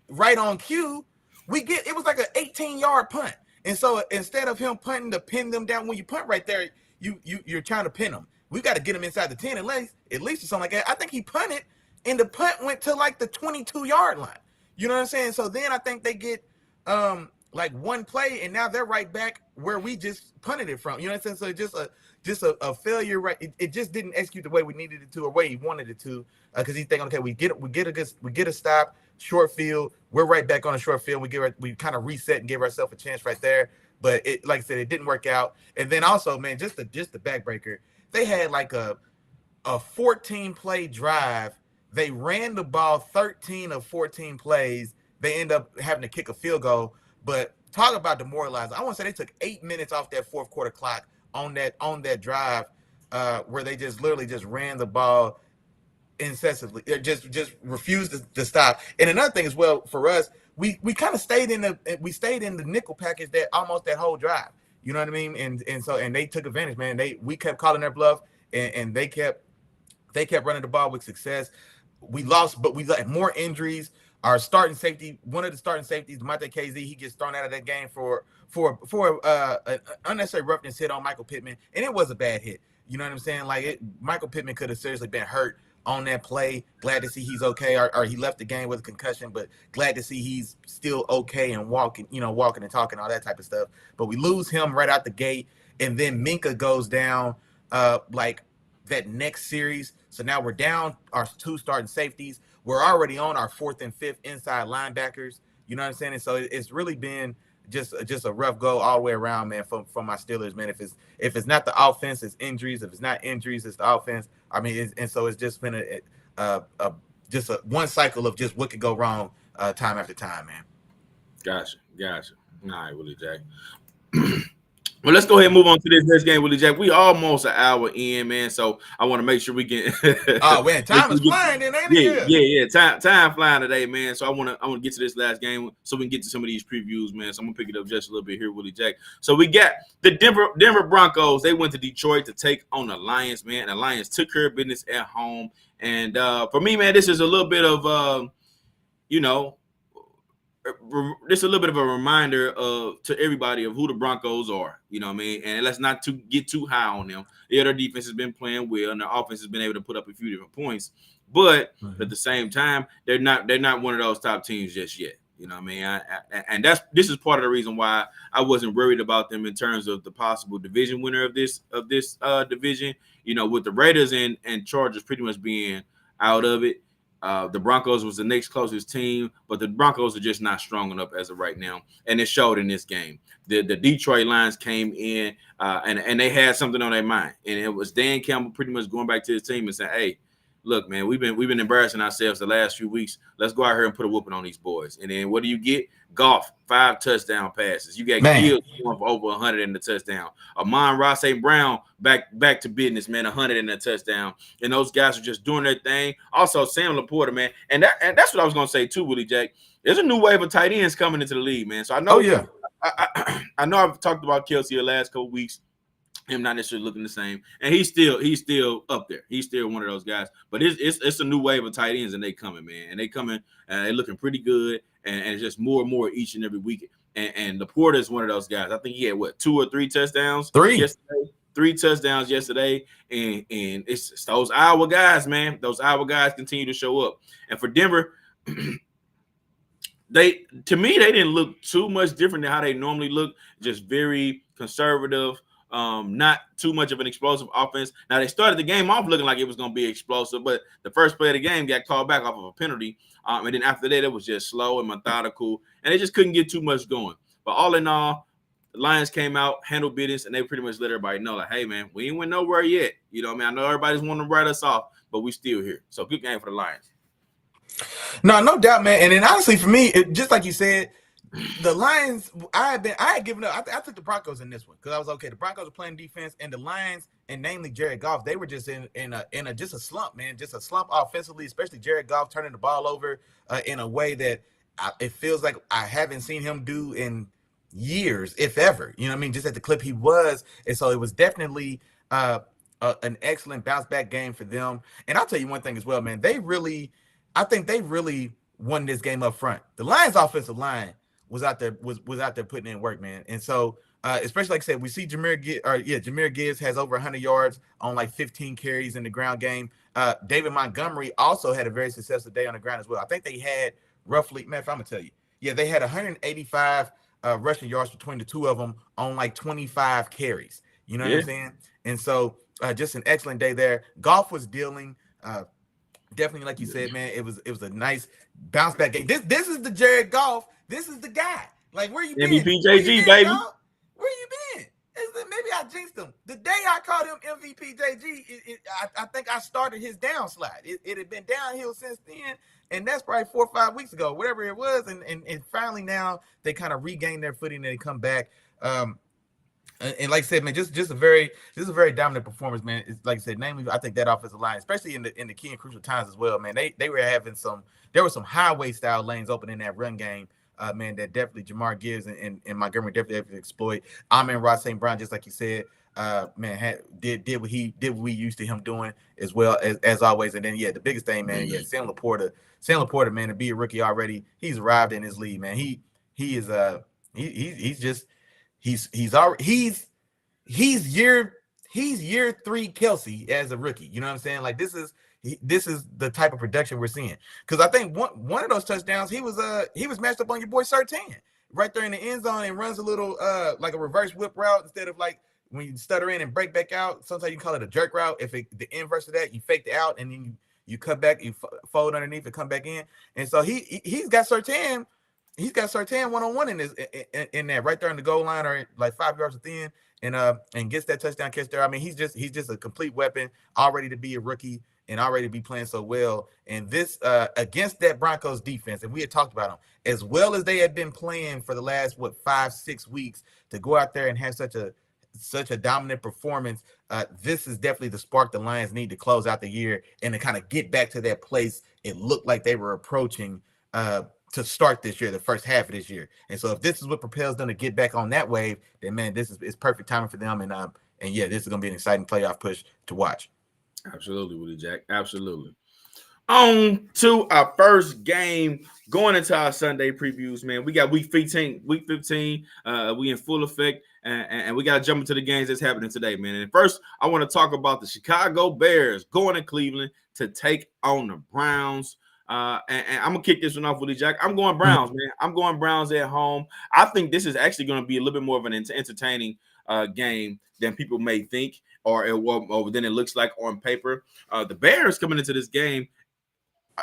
right on cue, it was like an 18-yard punt. And so instead of him punting to pin them down, when you punt right there, you're trying to pin them. We got to get them inside the 10 at least or something like that. I think he punted, and the punt went to like the 22-yard line. You know what I'm saying? So then I think they get like one play, and now they're right back where we just punted it from. You know what I'm saying? So just a failure, right? It just didn't execute the way we needed it to, or way he wanted it to, because he's thinking, okay, we get a stop, short field, we're right back on a short field. We kind of reset and give ourselves a chance right there. But like I said, it didn't work out. And then also, man, just the backbreaker. They had like a 14-play drive. They ran the ball 13 of 14 plays. They end up having to kick a field goal. But talk about demoralizing. I want to say they took 8 minutes off that fourth quarter clock on that drive, where they just literally just ran the ball incessantly. It just refused to stop. And another thing as well for us, we kind of stayed in the nickel package that almost that whole drive. You know what I mean? And they took advantage, man. We kept calling their bluff, and they kept running the ball with success. We lost, but we got more injuries. Our starting safety, one of the starting safeties, Monte KZ, he gets thrown out of that game for an unnecessary roughness hit on Michael Pittman, and it was a bad hit. You know what I'm saying? Like Michael Pittman could have seriously been hurt on that play. Glad to see he's okay, or he left the game with a concussion, but glad to see he's still okay and walking and talking, all that type of stuff. But we lose him right out the gate, and then Minka goes down like that next series. So now we're down our 2 starting safeties. We're already on our 4th and 5th inside linebackers. You know what I'm saying? And so it's really been just a rough go all the way around, man, from my Steelers, man. If it's not the offense, it's injuries. If it's not injuries, it's the offense. I mean, so it's just been a one cycle of just what could go wrong time after time, man. Gotcha. All right, Willie Jack. Well, let's go ahead and move on to this next game, Willie Jack. We almost an hour in, man. So I want to make sure we can. Oh, man, time is flying, then, ain't it? Yeah. Time flying today, man. So I want to get to this last game so we can get to some of these previews, man. So I'm gonna pick it up just a little bit here, Willie Jack. So we got the Denver Broncos. They went to Detroit to take on the Lions, man. The Lions took care of business at home, and for me, man, this is a little bit of just a little bit of a reminder to everybody of who the Broncos are, you know what I mean? And let's not get too high on them. Yeah, their defense has been playing well, and their offense has been able to put up a few different points. But at the same time, they're not one of those top teams just yet. You know what I mean? This is part of the reason why I wasn't worried about them in terms of the possible division winner of this division. You know, with the Raiders and Chargers pretty much being out of it. The Broncos was the next closest team, but the Broncos are just not strong enough as of right now, and it showed in this game. The Detroit Lions came in and they had something on their mind, and it was Dan Campbell pretty much going back to his team and saying, "Hey, look, man, we've been embarrassing ourselves the last few weeks. Let's go out here and put a whooping on these boys." And then what do you get? Goff, 5 touchdown passes. You got Gibbs going for over 100 in the touchdown. Amon-Ra St. Brown back to business, man, 100 in the touchdown. And those guys are just doing their thing. Also, Sam Laporta, man, and that's what I was gonna say too, Willie Jack. There's a new wave of tight ends coming into the league, man. So I know, I know I've talked about Kelsey the last couple weeks. Him not necessarily looking the same, and he's still up there. He's still one of those guys. But it's a new wave of tight ends, and they coming, man. And they coming, they looking pretty good, and it's just more and more each and every week. And Laporta is one of those guys. I think he had 2 or 3 touchdowns. Yesterday. 3 touchdowns yesterday, and it's those Iowa guys, man. Those Iowa guys continue to show up. And for Denver, they didn't look too much different than how they normally look. Just very conservative. Not too much of an explosive offense. Now they started the game off looking like it was going to be explosive, but the first play of the game got called back off of a penalty. And then after that, it was just slow and methodical, and they just couldn't get too much going. But all in all, the Lions came out, handled business, and they pretty much let everybody know, like, hey, man, we ain't went nowhere yet. You know what I mean? I know everybody's wanting to write us off, but we still here. So good game for the Lions. No doubt, man. And then honestly, for me, just like you said, the Lions, I had given up. I took the Broncos in this one because I was okay. The Broncos are playing defense, and the Lions, and namely Jared Goff, they were just in a slump, man. Just a slump offensively, especially Jared Goff turning the ball over in a way that it feels like I haven't seen him do in years, if ever. You know what I mean? Just at the clip he was, and so it was definitely an excellent bounce back game for them. And I'll tell you one thing as well, man. I think they really won this game up front. The Lions' offensive line was out there putting in work, man. And so, especially like I said, we see Jahmyr Gibbs has over 100 yards on like 15 carries in the ground game. David Montgomery also had a very successful day on the ground as well. I think they had roughly, man, if I'm gonna tell you, they had 185 rushing yards between the two of them on like 25 carries. You know what I'm saying? And so, just an excellent day there. Goff was dealing. Definitely, like you said, man, it was a nice bounce back game. This is the Jared Goff. This is the guy. Like, where you been? MVP JG, baby. Dog? Where you been? Maybe I jinxed him. The day I called him MVP JG, I think I started his downslide. It had been downhill since then, and that's probably 4 or 5 weeks ago, whatever it was. And finally now they kind of regain their footing and they come back. And like I said, man, this is a very dominant performance, man. It's, like I said, namely, I think that offensive line, especially in the key and crucial times as well, man. They were having there were some highway style lanes open in that run game, man. That definitely Jahmyr Gibbs and Montgomery definitely have to exploit. Amon-Ra St. Brown, just like you said, man, did what we used to him doing as well as always. And then the biggest thing, man, Sam Laporta, man, to be a rookie already, he's arrived in his league, man. He's year 3 Kelsey as a rookie. You know what I'm saying? Like this is the type of production we're seeing. Because I think one of those touchdowns, he was matched up on your boy Surtain right there in the end zone and runs a little like a reverse whip route instead of like when you stutter in and break back out. Sometimes you call it a jerk route. If the inverse of that, you fake it out and then you cut back, you fold underneath and come back in. And so he's got Surtain. He's got Surtain one-on-one in that right there on the goal line or like 5 yards within and gets that touchdown catch there. I mean, he's just a complete weapon, already to be a rookie and already to be playing so well. And this against that Broncos defense, and we had talked about them, as well as they had been playing for the last 5-6 weeks, to go out there and have such a dominant performance. This is definitely the spark the Lions need to close out the year and to kind of get back to that place it looked like they were approaching to start this year, the first half of this year. And so if this is what propels them to get back on that wave, then man, this is perfect timing for them. And this is gonna be an exciting playoff push to watch. Absolutely, Willie Jack. Absolutely. On to our first game going into our Sunday previews, man. We got week 15. We in full effect, and we got to jump into the games that's happening today, man. And first, I want to talk about the Chicago Bears going to Cleveland to take on the Browns. And I'm gonna kick this one off, Willie Jack. I'm going Browns, man. I'm going Browns at home. I think this is actually going to be a little bit more of an entertaining game than people may think, or than it looks like on paper. The Bears coming into this game,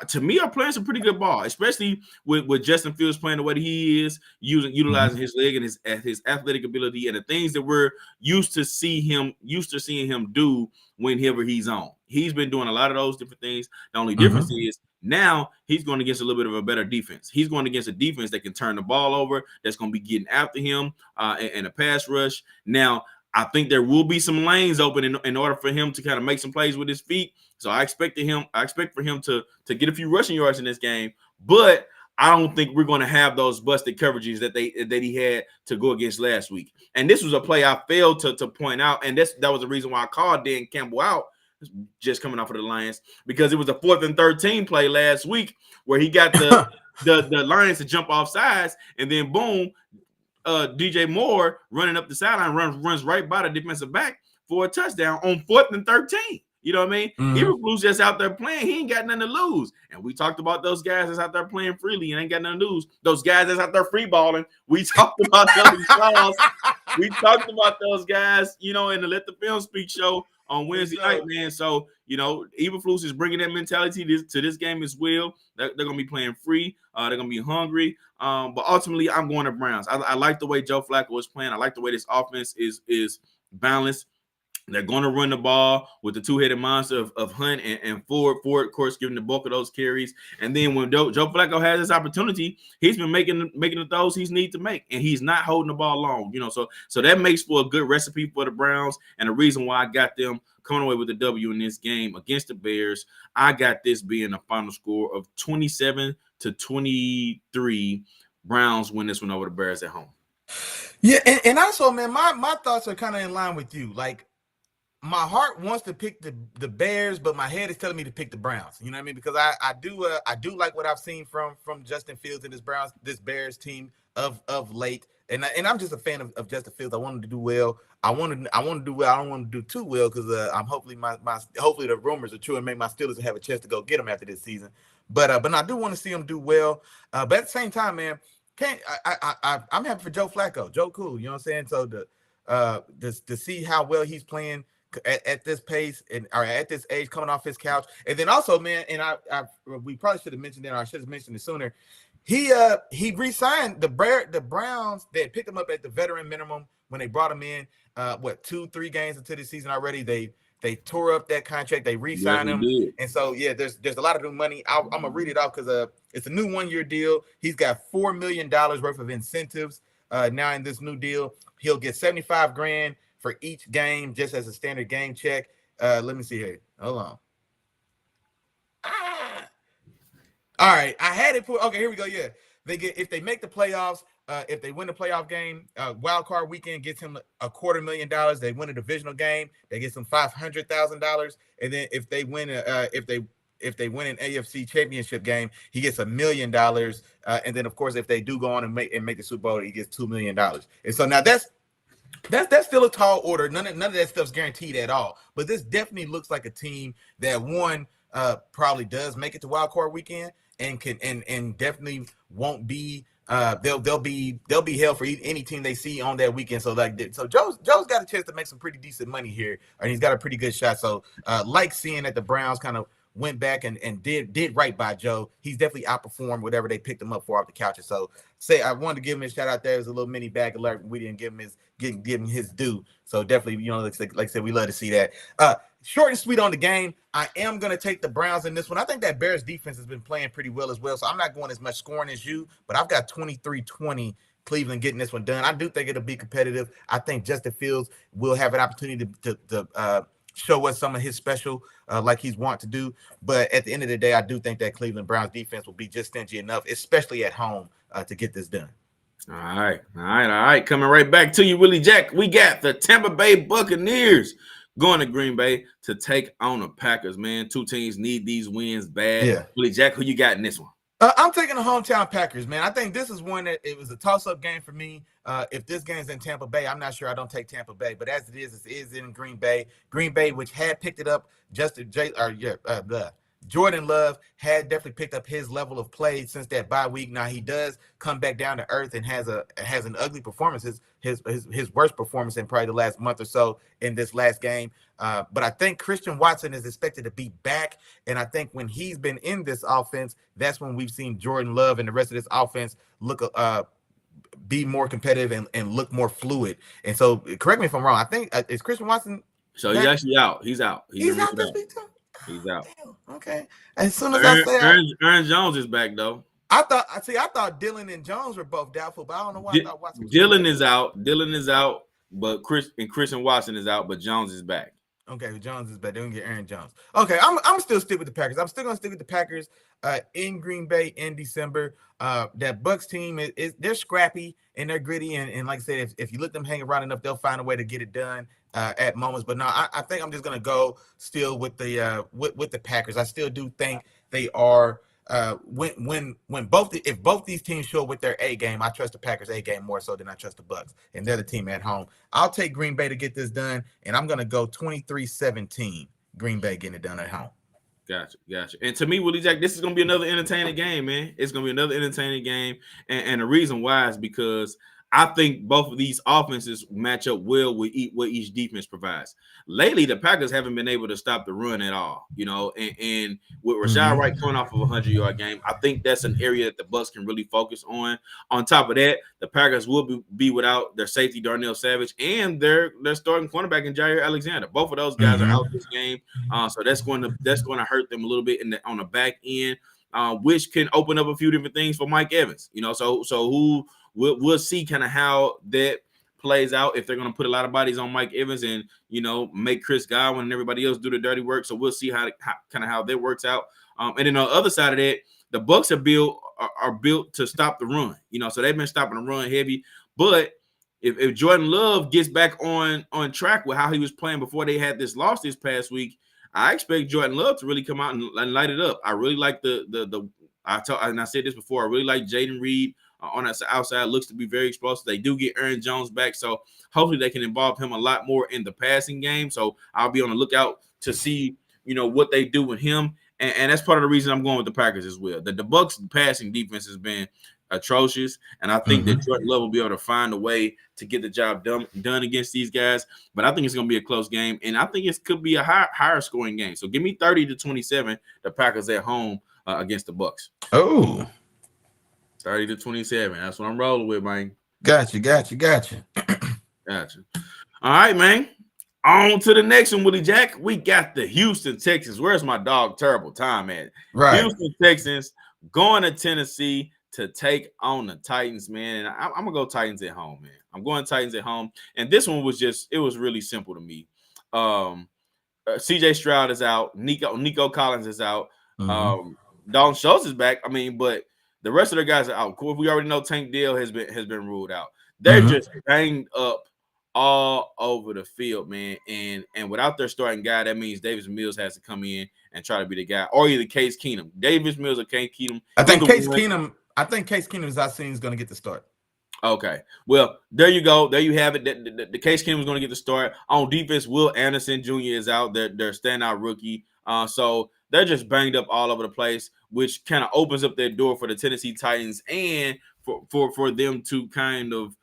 to me, are playing some pretty good ball, especially with Justin Fields playing the way that he is, utilizing his leg and his athletic ability and the things that we're used to seeing him do whenever he's on. He's been doing a lot of those different things. The only difference is now he's going against a little bit of a better defense. He's going against a defense that can turn the ball over, that's going to be getting after him and a pass rush. Now, I think there will be some lanes open in order for him to kind of make some plays with his feet. So I expect for him to get a few rushing yards in this game, but I don't think we're going to have those busted coverages that he had to go against last week. And this was a play I failed to point out, and that was the reason why I called Dan Campbell out, just coming off of the Lions, because it was a 4th and 13 play last week where he got the Lions to jump off sides, and then boom, DJ Moore running up the sideline runs right by the defensive back for a touchdown on 4th and 13. You know what I mean? Eberflus just out there playing. He ain't got nothing to lose. And we talked about those guys that's out there playing freely and ain't got nothing to lose. Those guys that's out there free balling. We talked about those guys. We talked about those guys, in the Let the Film Speak show on Wednesday night, man. So, Eberflus is bringing that mentality to this game as well. They're going to be playing free. They're going to be hungry. But ultimately, I'm going to Browns. I like the way Joe Flacco is playing. I like the way this offense is balanced. They're going to run the ball with the two-headed monster of Hunt and Ford. Ford, of course, giving the bulk of those carries. And then when Joe Flacco has this opportunity, he's been making the throws he's need to make, and he's not holding the ball long. So that makes for a good recipe for the Browns, and the reason why I got them coming away with the W in this game against the Bears. I got this being a final score of 27-23. Browns win this one over the Bears at home. Yeah, and also, man, my thoughts are kind of in line with you. Like, my heart wants to pick the Bears, but my head is telling me to pick the Browns. You know what I mean? Because I do like what I've seen from Justin Fields and this Bears team of late. And I'm just a fan of Justin Fields. I want him to do well. I want to do well. I don't want to do too well because I'm hopefully hopefully the rumors are true and make my Steelers have a chance to go get him after this season. But I do want to see him do well. But at the same time, man, I'm happy for Joe Flacco. Joe cool. You know what I'm saying? So to see how well he's playing at this pace or at this age, coming off his couch, and then also, man, and we probably should have mentioned it, or I should have mentioned it sooner. He re-signed the Browns. They had picked him up at the veteran minimum when they brought him in. 2-3 games into the season already. They tore up that contract. They re-signed him, and so there's a lot of new money. I'm gonna read it off because it's a new 1-year deal. He's got $4 million worth of incentives now in this new deal. He'll get $75,000 for each game, just as a standard game check. Let me see here. Hold on. All right, I had it put. Okay, here we go. Yeah, if they make the playoffs, if they win the playoff game, wild card weekend gets him $250,000. They win a divisional game, they get some $500,000, and then if they win if they win an AFC championship game, he gets $1 million. And then of course, if they do go on and make the Super Bowl, he gets $2 million. And so now that's still a tall order. None of that stuff's guaranteed at all. But this definitely looks like a team that probably does make it to wild card weekend and can and definitely won't be they'll be held for any team they see on that weekend. So Joe's got a chance to make some pretty decent money here, and he's got a pretty good shot. So like seeing that the Browns kind of went back and did right by Joe. He's definitely outperformed whatever they picked him up for off the couches. So I wanted to give him a shout out there. It was a little mini bag alert. We didn't give him his due. So definitely, like I said, we love to see that. Short and sweet on the game. I am going to take the Browns in this one. I think that Bears defense has been playing pretty well as well. So I'm not going as much scoring as you, but I've got 23-20 Cleveland getting this one done. I do think it'll be competitive. I think Justin Fields will have an opportunity to show us some of his special like he's want to do. But at the end of the day, I do think that Cleveland Browns defense will be just stingy enough, especially at home, to get this done. All right. Coming right back to you, Willie Jack. We got the Tampa Bay Buccaneers going to Green Bay to take on the Packers, man. Two teams need these wins bad. Yeah. Willie Jack, who you got in this one? I'm taking the hometown Packers, man. I think this is one that it was a toss-up game for me. If this game's in Tampa Bay, I'm not sure I don't take Tampa Bay. But as it is in Green Bay. Green Bay, which had picked it up, Jordan Love had definitely picked up his level of play since that bye week. Now he does come back down to earth and has an ugly performance. his worst performance in probably the last month or so in this last game. But I think Christian Watson is expected to be back, and I think when he's been in this offense, that's when we've seen Jordan Love and the rest of this offense look be more competitive and look more fluid. And so, correct me if I'm wrong. I think is Christian Watson. So he's actually out. He's out. He's out this week too. He's out. Damn. Okay. As soon as I say Aaron Jones is back though. I thought Dillon and Jones were both doubtful, but I don't know why I thought Watson. Dillon is out, but Christian Watson is out, but Jones is back. Okay, Jones is back. They're gonna get Aaron Jones. Okay, I'm still stick with the Packers. I'm still gonna stick with the Packers in Green Bay in December. That Bucks team is they're scrappy and they're gritty, and like I said, if you let them hang around enough, they'll find a way to get it done at moments. But no, I think I'm just gonna go still with the with the Packers. I still do think they are. When both these teams show with their A game, I trust the Packers A game more so than I trust the Bucks, and they're the team at home. I'll take Green Bay to get this done, and I'm gonna go 23-17. Green Bay getting it done at home. Gotcha. And to me, Willie Jack, this is gonna be another entertaining game, man. It's gonna be another entertaining game, and the reason why is because I think both of these offenses match up well with what each defense provides. Lately, the Packers haven't been able to stop the run at all, and with Rashad Wright coming off of a 100-yard game, I think that's an area that the Bucs can really focus on. On top of that, the Packers will be without their safety, Darnell Savage, and their starting cornerback in Jair Alexander. Both of those guys are out this game, so that's going to hurt them a little bit on the back end, which can open up a few different things for Mike Evans. So who we'll see kind of how that plays out, if they're going to put a lot of bodies on Mike Evans and make Chris Godwin and everybody else do the dirty work. So we'll see how that works out. And then on the other side of that, the Bucs are built to stop the run. So they've been stopping the run heavy. But if Jordan Love gets back on track with how he was playing before they had this loss this past week, I expect Jordan Love to really come out and light it up. I really like I said this before, I really like Jaden Reed. On that outside, looks to be very explosive. They do get Aaron Jones back, so hopefully they can involve him a lot more in the passing game. So I'll be on the lookout to see, what they do with him, and that's part of the reason I'm going with the Packers as well. The Bucs passing defense has been atrocious, and I think that Jordan Love will be able to find a way to get the job done against these guys. But I think it's going to be a close game, and I think it could be a higher scoring game. So give me 30-27, the Packers at home against the Bucs. Oh. 30-27. That's what I'm rolling with, man. Gotcha. Gotcha. All right, man. On to the next one, Willie Jack. We got the Houston Texans. Where's my dog Terrible Time at? Right. Houston Texans going to Tennessee to take on the Titans, man. And I'm going to go Titans at home, man. I'm going Titans at home. And this one was really simple to me. CJ Stroud is out. Nico Collins is out. Dalton Schultz is back. But the rest of their guys are out. Cool. We already know Tank Dell has been ruled out. They're just banged up all over the field, man. And without their starting guy, that means Davis Mills has to come in and try to be the guy, or either Case Keenum. Davis Mills or Case Keenum. I think Case Keenum is going to get the start. Okay. Well, there you go. There you have it. The Case Keenum is going to get the start. On defense, Will Anderson Jr. is out. Their standout rookie. So they're just banged up all over the place, which kind of opens up their door for the Tennessee Titans and for them to kind of,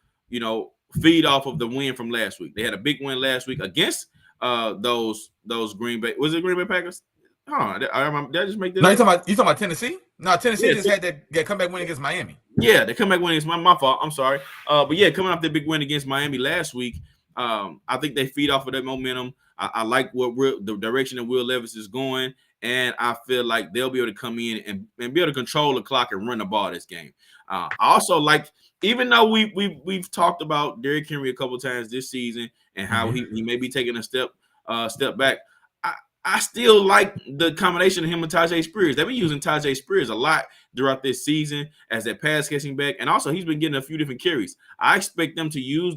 feed off of the win from last week. They had a big win last week against those Green Bay. Was it Green Bay Packers? Did I just make that? No, you talking about Tennessee? No, Tennessee just had that comeback win against Miami. Yeah, the comeback win is my fault. I'm sorry. But yeah, coming off the big win against Miami last week, I think they feed off of that momentum. I like the direction that Will Levis is going, and I feel like they'll be able to come in and be able to control the clock and run the ball this game. I also like, even though we've talked about Derrick Henry a couple of times this season and how he may be taking a step back, I still like the combination of him and Tajay Spears. They've been using Tajay Spears a lot throughout this season as their pass catching back, and also he's been getting a few different carries. I expect them to use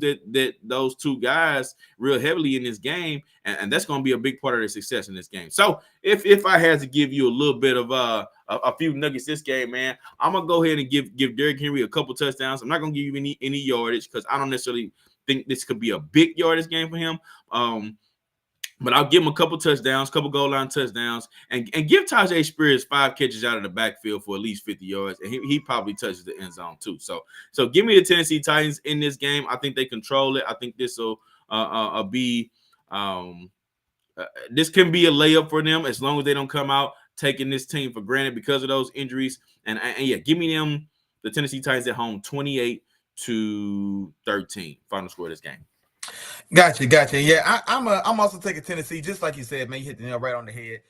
those two guys real heavily in this game, and that's going to be a big part of their success in this game. So if I had to give you a little bit of a few nuggets this game, man, I'm gonna go ahead and give Derrick Henry a couple touchdowns. I'm not gonna give you any yardage because I don't necessarily think this could be a big yardage game for him. But I'll give him a couple touchdowns, couple goal line touchdowns, and give Tajay Spears 5 catches out of the backfield for at least 50 yards, and he probably touches the end zone too. So give me the Tennessee Titans in this game. I think they control it. I think this will be this can be a layup for them as long as they don't come out taking this team for granted because of those injuries. And yeah, give me them the Tennessee Titans at home, 28-13, final score of this game. Gotcha. Yeah, I'm also taking Tennessee, just like you said, man. You hit the nail right on the head.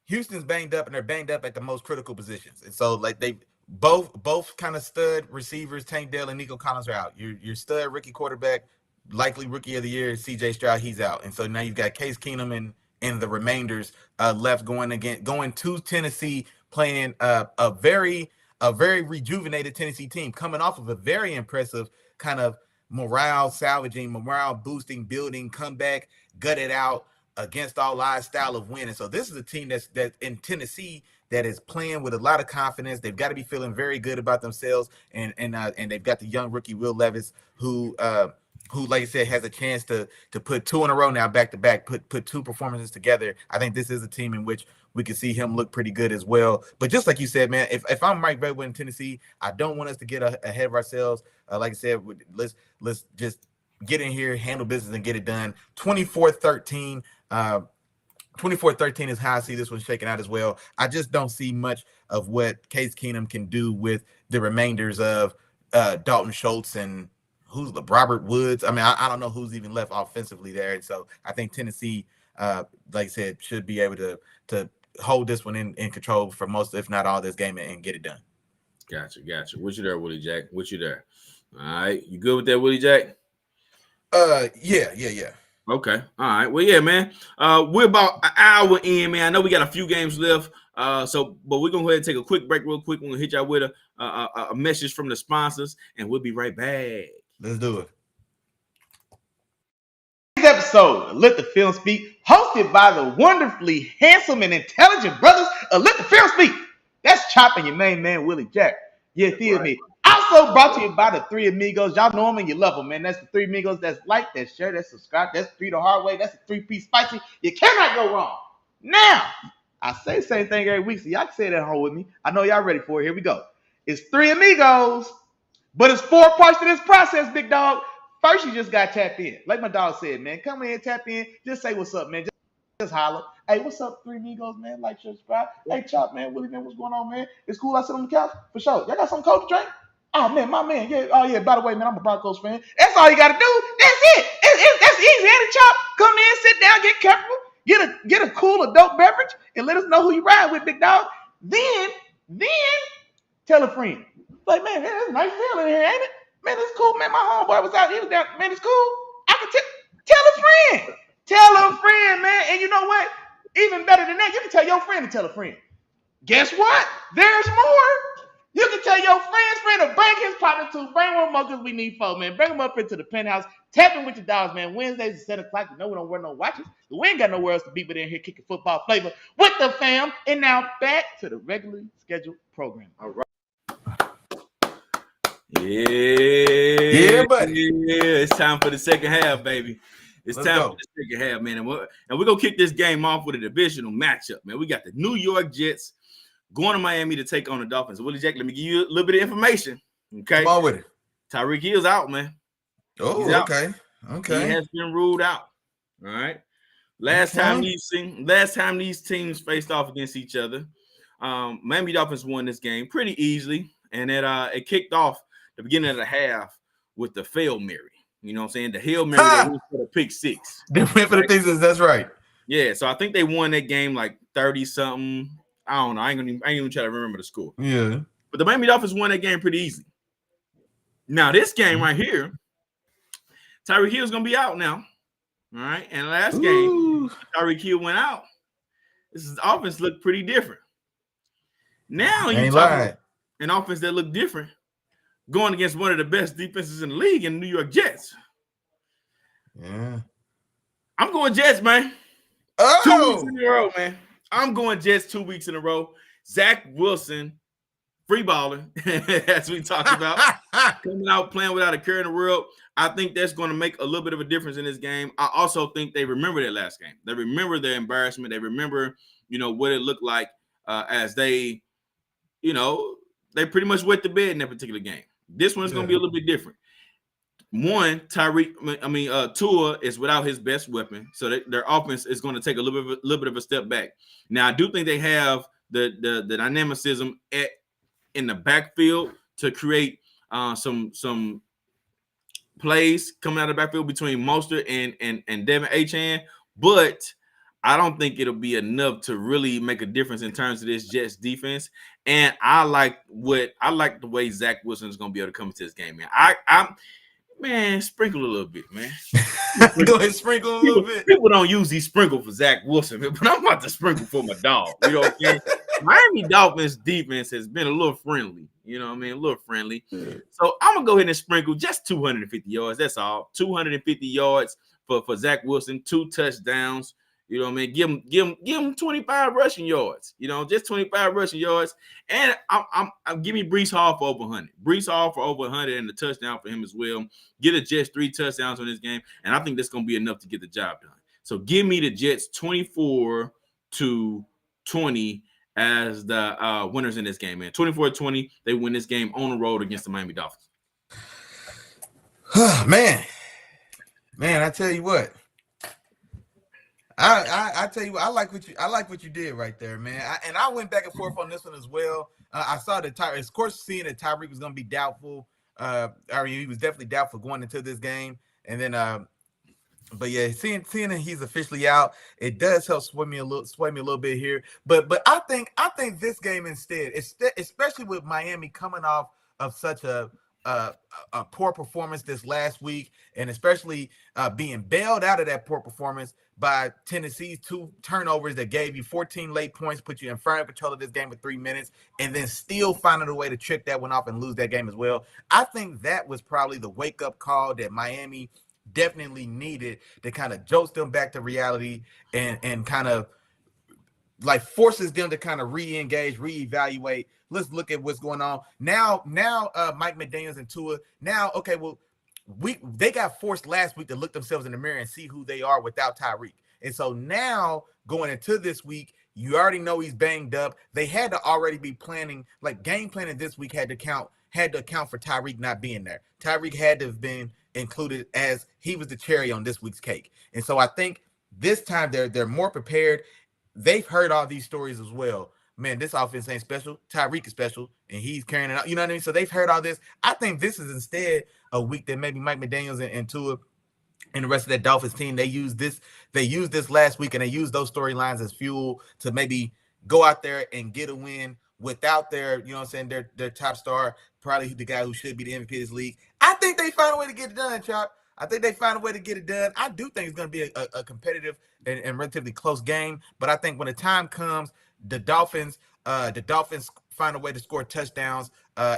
Houston's banged up, and they're banged up at the most critical positions, and so like they both kind of stud receivers, Tank Dell and Nico Collins are out. Your stud rookie quarterback, likely rookie of the year, C.J. Stroud, he's out, and so now you've got Case Keenum and the remainders left going to Tennessee, playing a very rejuvenated Tennessee team, coming off of a very impressive kind of morale boosting, building, comeback, gut it out against all odds style of winning. So this is a team that's in Tennessee that is playing with a lot of confidence. They've got to be feeling very good about themselves, and they've got the young rookie Will Levis who like I said has a chance to put 2 in a row now back to back, put 2 performances together. I think this is a team in which we can see him look pretty good as well. But just like you said, man, if I'm Mike Vrabel in Tennessee, I don't want us to get ahead of ourselves. Like I said, let's just get in here, handle business, and get it done. 24-13. 24-13 is how I see this one shaking out as well. I just don't see much of what Case Keenum can do with the remainders of Dalton Schultz and who's Robert Woods. I mean, I don't know who's even left offensively there. And so I think Tennessee, like I said, should be able to hold this one in control for most, if not all, this game and get it done. Gotcha. With you there, Willie Jack. With you there. All right. You good with that, Willie Jack? Yeah. Okay. All right. Well, yeah, man. We're about an hour in, man. I know we got a few games left. But we're gonna go ahead and take a quick break real quick. We're gonna hit y'all with a message from the sponsors, and we'll be right back. Let's do it. Today's episode of Let the Film Speak, hosted by the wonderfully handsome and intelligent brothers of Let the Film Speak. That's Chop and your main man, Willie Jack. You feel me? Also brought to you by the 3 Amigos. Y'all know them and you love them, man. That's the 3 Amigos. That's like, that's share, that's subscribe. That's 3 the hard way. That's a 3-piece spicy. You cannot go wrong. Now, I say the same thing every week, so y'all can say that at home with me. I know y'all ready for it. Here we go. It's 3 Amigos, but it's 4 parts to this process, big dog. First, you just got to tap in. Like my dog said, man, come in, tap in. Just say what's up, man. Just holler. Hey, what's up, 3 Amigos, man? Like, share, subscribe. Hey, Chop, man. Willie, man, what's going on, man? It's cool I sit on the couch? For sure. Y'all got some cold to drink? Oh, man, my man. Yeah. Oh, yeah, by the way, man, I'm a Broncos fan. That's all you got to do. That's it. That's easy, ain't it, Chop? Come in, sit down, get comfortable. Get a cool adult beverage and let us know who you ride with, big dog. Then tell a friend. Like, man, that's a nice feeling here, ain't it? Man, it's cool, man. My homeboy was out. He was down. Man, it's cool. I can tell a friend. Tell a friend, man. And you know what? Even better than that, you can tell your friend to tell a friend. Guess what? There's more. You can tell your friend to bring his partner too. Bring one more because we need 4, man. Bring them up into the penthouse. Tap in with your dogs, man. Wednesdays at 7 o'clock. You know we don't wear no watches. We ain't got nowhere else to be but in here kicking football flavor with the fam. And now back to the regularly scheduled program. All right. Yeah, buddy. Yeah, it's time for the second half, baby. Let's time for the second half, man. And we're gonna kick this game off with a divisional matchup, man. We got the New York Jets going to Miami to take on the Dolphins. Willie Jack, let me give you a little bit of information. Okay. Come on with it. Tyreek Hill's out, man. Oh, okay. He has been ruled out. All right. Last time these teams faced off against each other, Miami Dolphins won this game pretty easily, and it kicked off the beginning of the half with the Hail Mary. You know what I'm saying? The Hail Mary that went for the pick 6. They went for the pieces. That's right. Yeah, so I think they won that game like 30-something. I don't know. I ain't even try to remember the score. Yeah. But the Miami Dolphins won that game pretty easy. Now, this game right here, Tyreek Hill's going to be out now. All right? And last game, Tyreek Hill went out. This offense looked pretty different. Now you talk about an offense that looked different going against one of the best defenses in the league in the New York Jets. Yeah. I'm going Jets, man. 2 weeks in a row, man. I'm going Jets 2 weeks in a row. Zach Wilson free balling, as we talked about, coming out playing without a care in the world. I think that's going to make a little bit of a difference in this game. I also think they remember that last game. They remember their embarrassment. They remember, what it looked like as they, they pretty much wet the bed in that particular game. This one's going to be a little bit different. One, Tua is without his best weapon, so their offense is going to take a little bit of a step back. Now, I do think they have the dynamicism in the backfield to create some plays coming out of the backfield between Mostert and Devin Achane, but I don't think it'll be enough to really make a difference in terms of this Jets defense. And I like the way Zach Wilson is going to be able to come into this game, man. Sprinkle a little bit, man. Go ahead, sprinkle a little bit. People don't usually sprinkle for Zach Wilson, but I'm about to sprinkle for my dog. You know what I'm saying? Miami Dolphins defense has been a little friendly. You know what I mean? A little friendly. So I'm going to go ahead and sprinkle just 250 yards. That's all. 250 yards for Zach Wilson, 2 touchdowns. You know what I mean? Give him 25 rushing yards. Just 25 rushing yards. And I'm give me Breece Hall for over 100. Breece Hall for over 100 and the touchdown for him as well. Get the Jets 3 touchdowns on this game, and I think that's going to be enough to get the job done. So give me the Jets 24-20 as the winners in this game, man. 24-20, they win this game on the road against the Miami Dolphins. Man, I tell you what. I tell you what, I like what you did right there, man. I went back and forth on this one as well. I saw that of course, seeing that Tyreek was going to be doubtful. He was definitely doubtful going into this game, and then, but yeah, seeing that he's officially out, it does help sway me a little bit here. But I think this game instead, especially with Miami coming off of such a poor performance this last week, and especially being bailed out of that poor performance by Tennessee's 2 turnovers that gave you 14 late points, put you in firm control of this game with 3 minutes, and then still finding a way to trick that one off and lose that game as well. I think that was probably the wake-up call that Miami definitely needed to kind of jolt them back to reality and kind of like forces them to kind of re-engage, reevaluate. Let's look at what's going on now. Mike McDaniels and Tua. Now, okay, well, they got forced last week to look themselves in the mirror and see who they are without Tyreek. And so now going into this week, you already know he's banged up. They had to already be planning, like game planning this week had to account for Tyreek not being there. Tyreek had to have been included as he was the cherry on this week's cake. And so I think this time they're more prepared. They've heard all these stories as well. Man, this offense ain't special. Tyreek is special, and he's carrying it out. You know what I mean? So they've heard all this. I think this is instead a week that maybe Mike McDaniels and Tua and the rest of that Dolphins team, they used this last week, and they used those storylines as fuel to maybe go out there and get a win without their, their top star, probably the guy who should be the MVP of this league. I think they find a way to get it done, Chop. I think they find a way to get it done. I do think it's going to be a competitive and relatively close game, but I think when the time comes, the Dolphins find a way to score touchdowns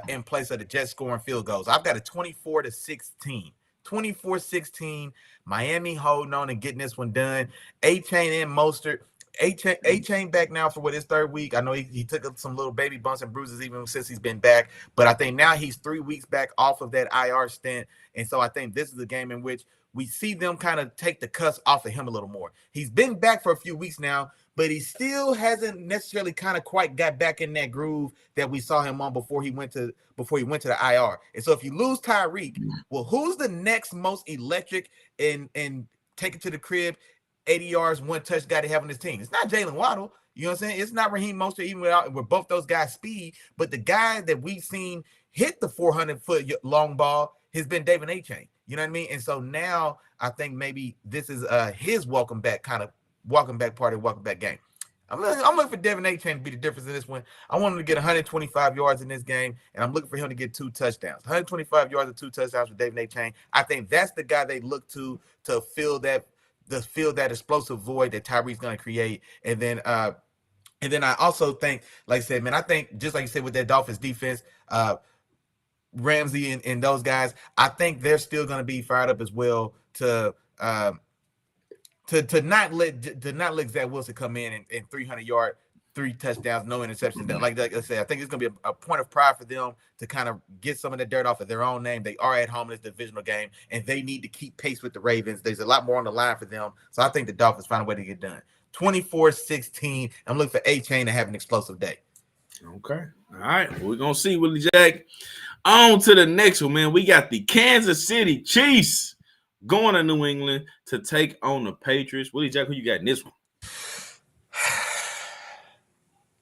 in place of the Jets scoring field goals. I've got a 24-16. 24-16. Miami holding on and getting this one done. Achane and Mostert. Achane back now for his 3rd week. I know he took some little baby bumps and bruises even since he's been back, but I think now he's 3 weeks back off of that IR stint, and so I think this is a game in which we see them kind of take the cuss off of him a little more. He's been back for a few weeks now, but he still hasn't necessarily kind of quite got back in that groove that we saw him on before he went to the IR. And so if you lose Tyreek, well, who's the next most electric and take it to the crib, 80 yards, 1 touch guy to have on his team? It's not Jalen Waddle. You know what I'm saying? It's not Raheem Mostert, even with both those guys' speed. But the guy that we've seen hit the 400-foot long ball has been David Achane. You know what I mean? And so now I think maybe this is his welcome back party, welcome back game. I'm looking for Devin Achane to be the difference in this one. I want him to get 125 yards in this game, and I'm looking for him to get 2 touchdowns. 125 yards and 2 touchdowns for Devin Achane. I think that's the guy they look to fill that explosive void that Tyreek's going to create. And then I also think, like I said, man, I think just like you said with that Dolphins defense, Ramsey and those guys, I think they're still going to be fired up as well to not let Zach Wilson come in and 300-yard 3 touchdowns, no interceptions. Like I said, I think it's going to be a point of pride for them to kind of get some of the dirt off of their own name. They are at home in this divisional game, and they need to keep pace with the Ravens. There's a lot more on the line for them. So I think the Dolphins find a way to get done. 24-16. I'm looking for A-Chain to have an explosive day. Okay. All right. We're going to see, Willie Jack. On to the next one, man. We got the Kansas City Chiefs going to New England to take on the Patriots. Willie Jack, who you got in this one?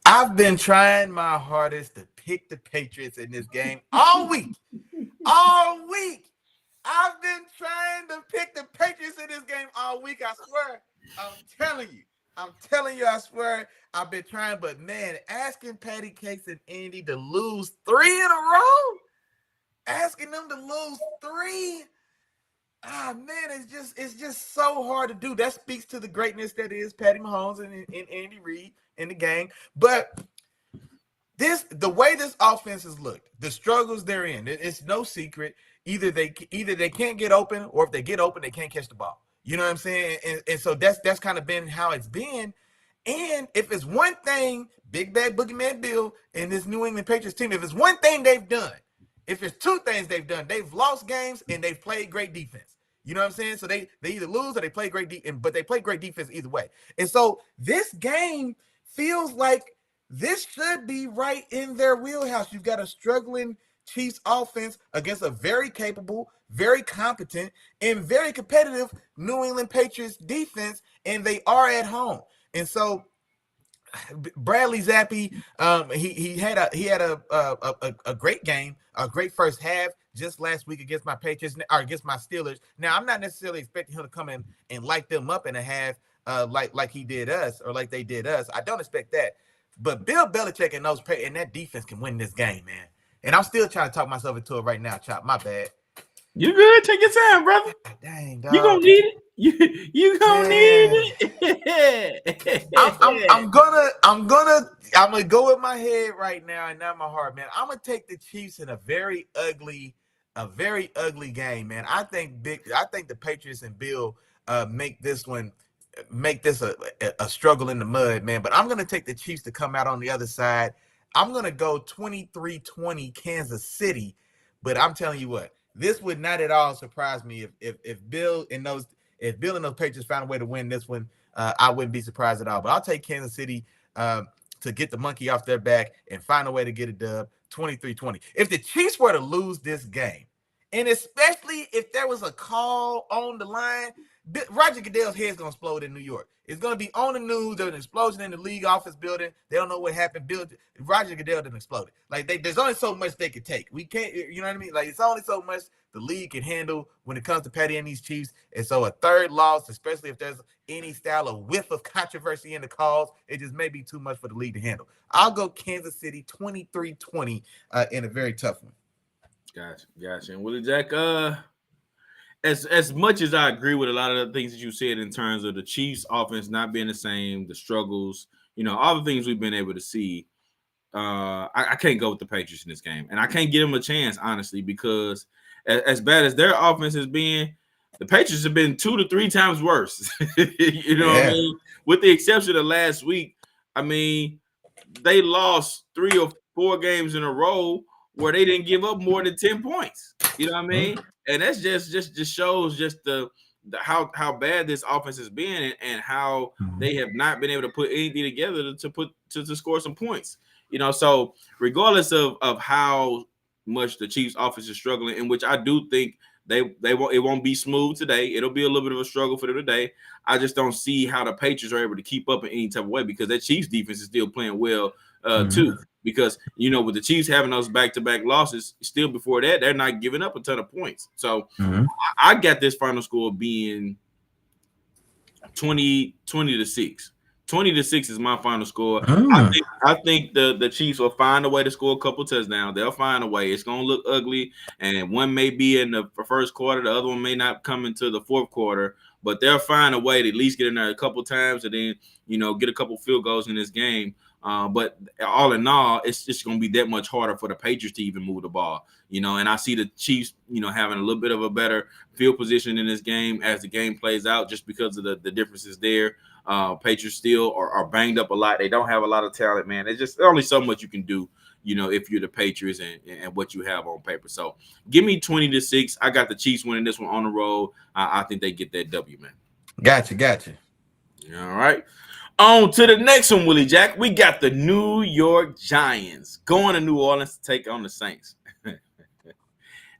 I've been trying my hardest to pick the Patriots in this game all week. All week. I've been trying to pick the Patriots in this game all week. I swear. I'm telling you, I swear. I've been trying, but man, asking Patty Cakes and Andy to lose 3 in a row, asking them to lose 3. Man, it's just so hard to do. That speaks to the greatness that is Patty Mahomes and Andy Reid in the game. But the way this offense has looked, the struggles they're in, it's no secret. Either they can't get open, or if they get open, they can't catch the ball. You know what I'm saying? And so that's kind of been how it's been. And if it's one thing, Big Bad Boogeyman Bill and this New England Patriots team, if it's one thing they've done, if it's 2 things they've done, they've lost games and they've played great defense. You know what I'm saying? So they either lose or they play great defense, but they play great defense either way. And so this game feels like this should be right in their wheelhouse. You've got a struggling Chiefs offense against a very capable, very competent, and very competitive New England Patriots defense, and they are at home. And so Bradley Zappi, he had a great game, a great first half just last week against my Patriots or against my Steelers. Now I'm not necessarily expecting him to come in and light them up in a half like he did us or like they did us. I don't expect that. But Bill Belichick and that defense can win this game, man. And I'm still trying to talk myself into it right now, Chop. My bad. You good? Take your time, brother. Dang, dog. You gonna need it. You gonna need it. I'm gonna go with my head right now and not my heart, man. I'm gonna take the Chiefs in a very ugly game, man. I think the Patriots and Bill make this a struggle in the mud, man. But I'm gonna take the Chiefs to come out on the other side. I'm gonna go 23-20 Kansas City, but I'm telling you what, this would not at all surprise me if Bill and those Patriots found a way to win this one. I wouldn't be surprised at all. But I'll take Kansas City to get the monkey off their back and find a way to get a dub, 23-20. If the Chiefs were to lose this game, and especially if there was a call on the line, Roger Goodell's head's going to explode in New York. It's going to be on the news. There's an explosion in the league office building. They don't know what happened. Roger Goodell didn't explode. Like, there's only so much they could take. We can't, you know what I mean? Like, it's only so much the league can handle when it comes to Patty and these Chiefs. And so a third loss, especially if there's any style of whiff of controversy in the calls, it just may be too much for the league to handle. I'll go Kansas City 23-20 in a very tough one. Gotcha. And Willie Jack, as much as I agree with a lot of the things that you said in terms of the Chiefs offense not being the same, the struggles, all the things we've been able to see, I can't go with the Patriots in this game. And I can't give them a chance, honestly, because as bad as their offense has been, the Patriots have been 2 to 3 times worse. What I mean? With the exception of last week, I mean, they lost 3 or 4 games in a row where they didn't give up more than 10 points. You know what I mean? Mm-hmm. And that's just shows just the how bad this offense has been and how they have not been able to put anything together to score some points. So regardless of how much the Chiefs offense is struggling, in which I do think it won't be smooth today. It'll be a little bit of a struggle for them today. I just don't see how the Patriots are able to keep up in any type of way because that Chiefs defense is still playing well too. Because, with the Chiefs having those back-to-back losses, still before that, they're not giving up a ton of points. So I got this final score being 20-6. 20-6 is my final score. I think the Chiefs will find a way to score a couple touchdowns. They'll find a way. It's going to look ugly, and one may be in the first quarter. The other one may not come into the fourth quarter, but they'll find a way to at least get in there a couple times and then, get a couple field goals in this game. But all in all, it's just going to be that much harder for the Patriots to even move the ball, and I see the Chiefs, having a little bit of a better field position in this game as the game plays out just because of the differences there. Patriots still are banged up a lot. They don't have a lot of talent, man. There's only so much you can do, if you're the Patriots and what you have on paper. So give me 20-6. I got the Chiefs winning this one on the road. I think they get that W, man. Gotcha. All right. On to the next one, Willie Jack. We got the New York Giants going to New Orleans to take on the Saints.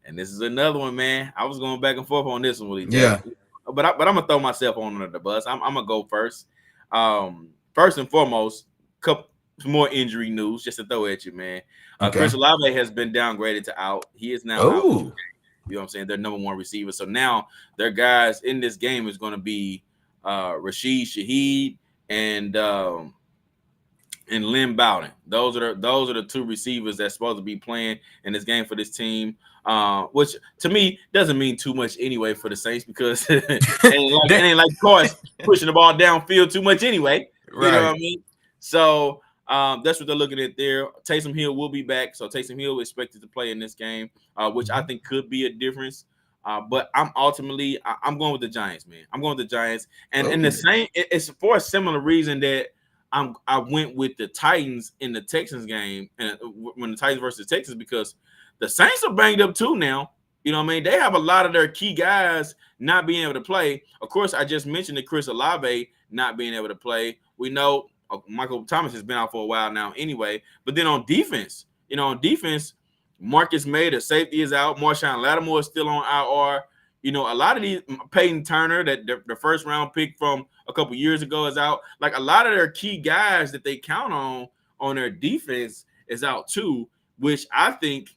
And this is another one, man. I was going back and forth on this one, Willie Jack. Yeah. But I'm gonna throw myself on the bus. I'm gonna go first. First and foremost, couple more injury news just to throw at you, man. Okay. Chris Olave has been downgraded to out. He is now out. You know what I'm saying? They're number one receiver. So now their guys in this game is going to be Rashid Shaheed and Lynn Bowden. Those are the two receivers that's supposed to be playing in this game for this team. Which to me doesn't mean too much anyway for the Saints because it ain't like Carson pushing the ball downfield too much anyway. You know what I mean? So that's what they're looking at there. Taysom Hill will be back, so Taysom Hill is expected to play in this game, which I think could be a difference. But I'm going with the Giants, man. I'm going with the Giants, and the same. It's for a similar reason that I went with the Titans in the Texans game, and when the Titans versus Texans, because the Saints are banged up too now. You know what I mean? They have a lot of their key guys not being able to play. Of course, I just mentioned the Chris Olave not being able to play. We know Michael Thomas has been out for a while now anyway. But then on defense, Marcus May, the safety, is out. Marshawn Lattimore is still on IR. A lot of these, Peyton Turner, that the first round pick from a couple years ago, is out. Like a lot of their key guys that they count on their defense is out too, which I think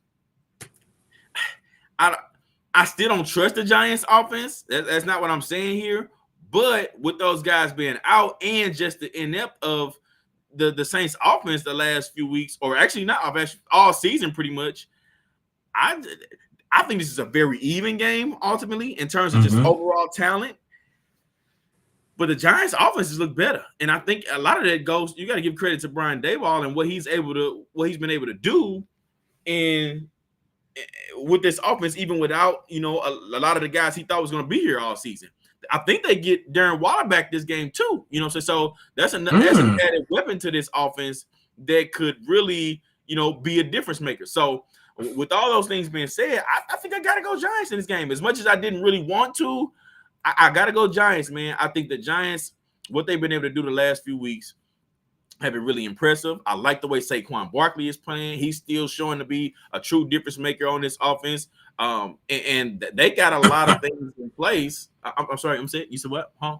I still don't trust the Giants offense. That's not what I'm saying here. But with those guys being out and just the inept of the Saints offense the last few weeks, or actually not all season pretty much, I think this is a very even game ultimately in terms of just overall talent. But the Giants offenses look better. And I think a lot of that goes, you got to give credit to Brian Daboll and what he's been able to do with this offense, even without, a lot of the guys he thought was going to be here all season. I think they get Darren Waller back this game too. So that's an added weapon to this offense that could really, be a difference maker. So with all those things being said, I think I got to go Giants in this game. As much as I didn't really want to, I got to go Giants, man. I think the Giants, what they've been able to do the last few weeks, have been really impressive. I like the way Saquon Barkley is playing. He's still showing to be a true difference maker on this offense. And they got a lot of things in place. I'm sorry, I'm saying, you said what? Huh?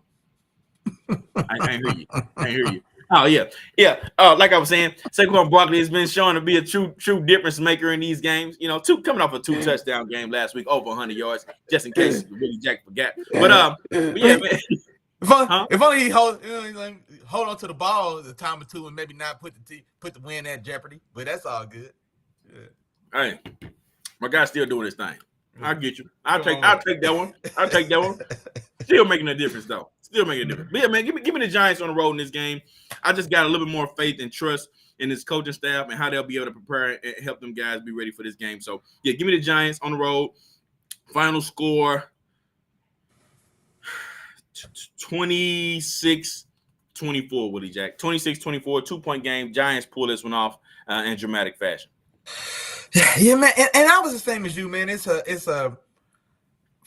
I hear you. I hear you. Oh, yeah. Yeah. Like I was saying, Saquon Barkley has been showing to be a true difference maker in these games. Coming off a 2-touchdown game last week, over 100 yards, just in case Willie Jack forgot. But yeah, man. If only he hold on to the ball a time or two and maybe not put the win at jeopardy. But that's all good. Yeah. Hey, my guy's still doing his thing. I'll get you. I'll take that one. I'll take that one. Still making a difference, though. Still making a difference. But yeah, man, give me the Giants on the road in this game. I just got a little bit more faith and trust in this coaching staff and how they'll be able to prepare and help them guys be ready for this game. So, yeah, give me the Giants on the road. Final score, 26-24, Willie Jack. 26-24, 2-point game. Giants pull this one off in dramatic fashion. Yeah, man. And I was the same as you, man. It's a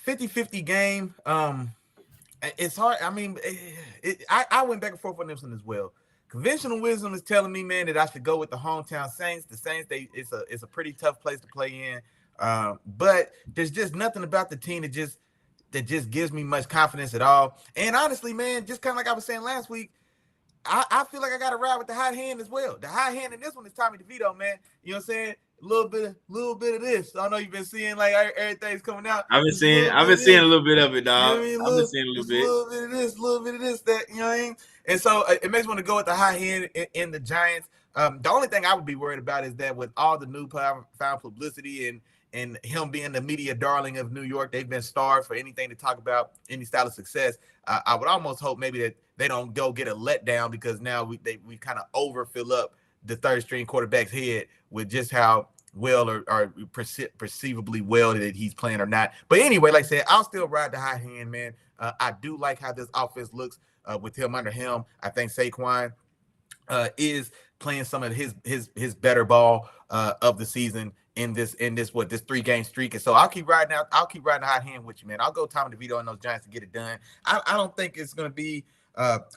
50-50 game. It's hard. I mean, I went back and forth on this one as well. Conventional wisdom is telling me, man, that I should go with the hometown Saints. The Saints, it's a pretty tough place to play in. But there's just nothing about the team that just gives me much confidence at all. And honestly, man, just kind of like I was saying last week, I feel like I got to ride with the hot hand as well. The hot hand in this one is Tommy DeVito, man. You know what I'm saying? A little bit of this. I know you've been seeing like everything's coming out. I've been seeing a little bit of it, dog. You know what I mean? I've been seeing a little bit of this, a little bit of this, that, you know what I mean? And so it makes me want to go with the high hand in the Giants. The only thing I would be worried about is that with all the new found publicity and him being the media darling of New York, they've been starved for anything to talk about, any style of success. I would almost hope maybe that they don't go get a letdown because now we kind of overfill up the third string quarterback's head with just how well or perceivably well that he's playing or not. But anyway, like I said, I'll still ride the hot hand, man. I do like how this offense looks with him under him. I think Saquon is playing some of his better ball of the season in this 3-game streak. And so I'll keep riding the hot hand with you, man. I'll go Tommy DeVito and those Giants to get it done. I don't think it's going to be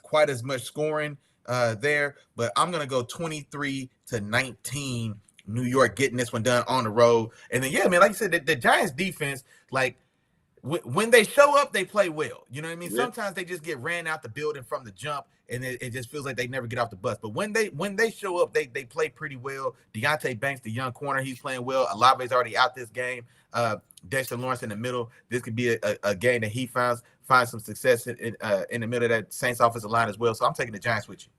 quite as much scoring there, but I'm going to go 23-19 New York getting this one done on the road. And then, yeah, man, like you said, the Giants defense, like, when they show up, they play well. You know what I mean? Yep. Sometimes they just get ran out the building from the jump, and it just feels like they never get off the bus. But when they show up, they play pretty well. Deontay Banks, the young corner, he's playing well. Olave's already out this game. Dexter Lawrence in the middle. This could be a game that he finds some success in the middle of that Saints offensive line as well. So I'm taking the Giants with you.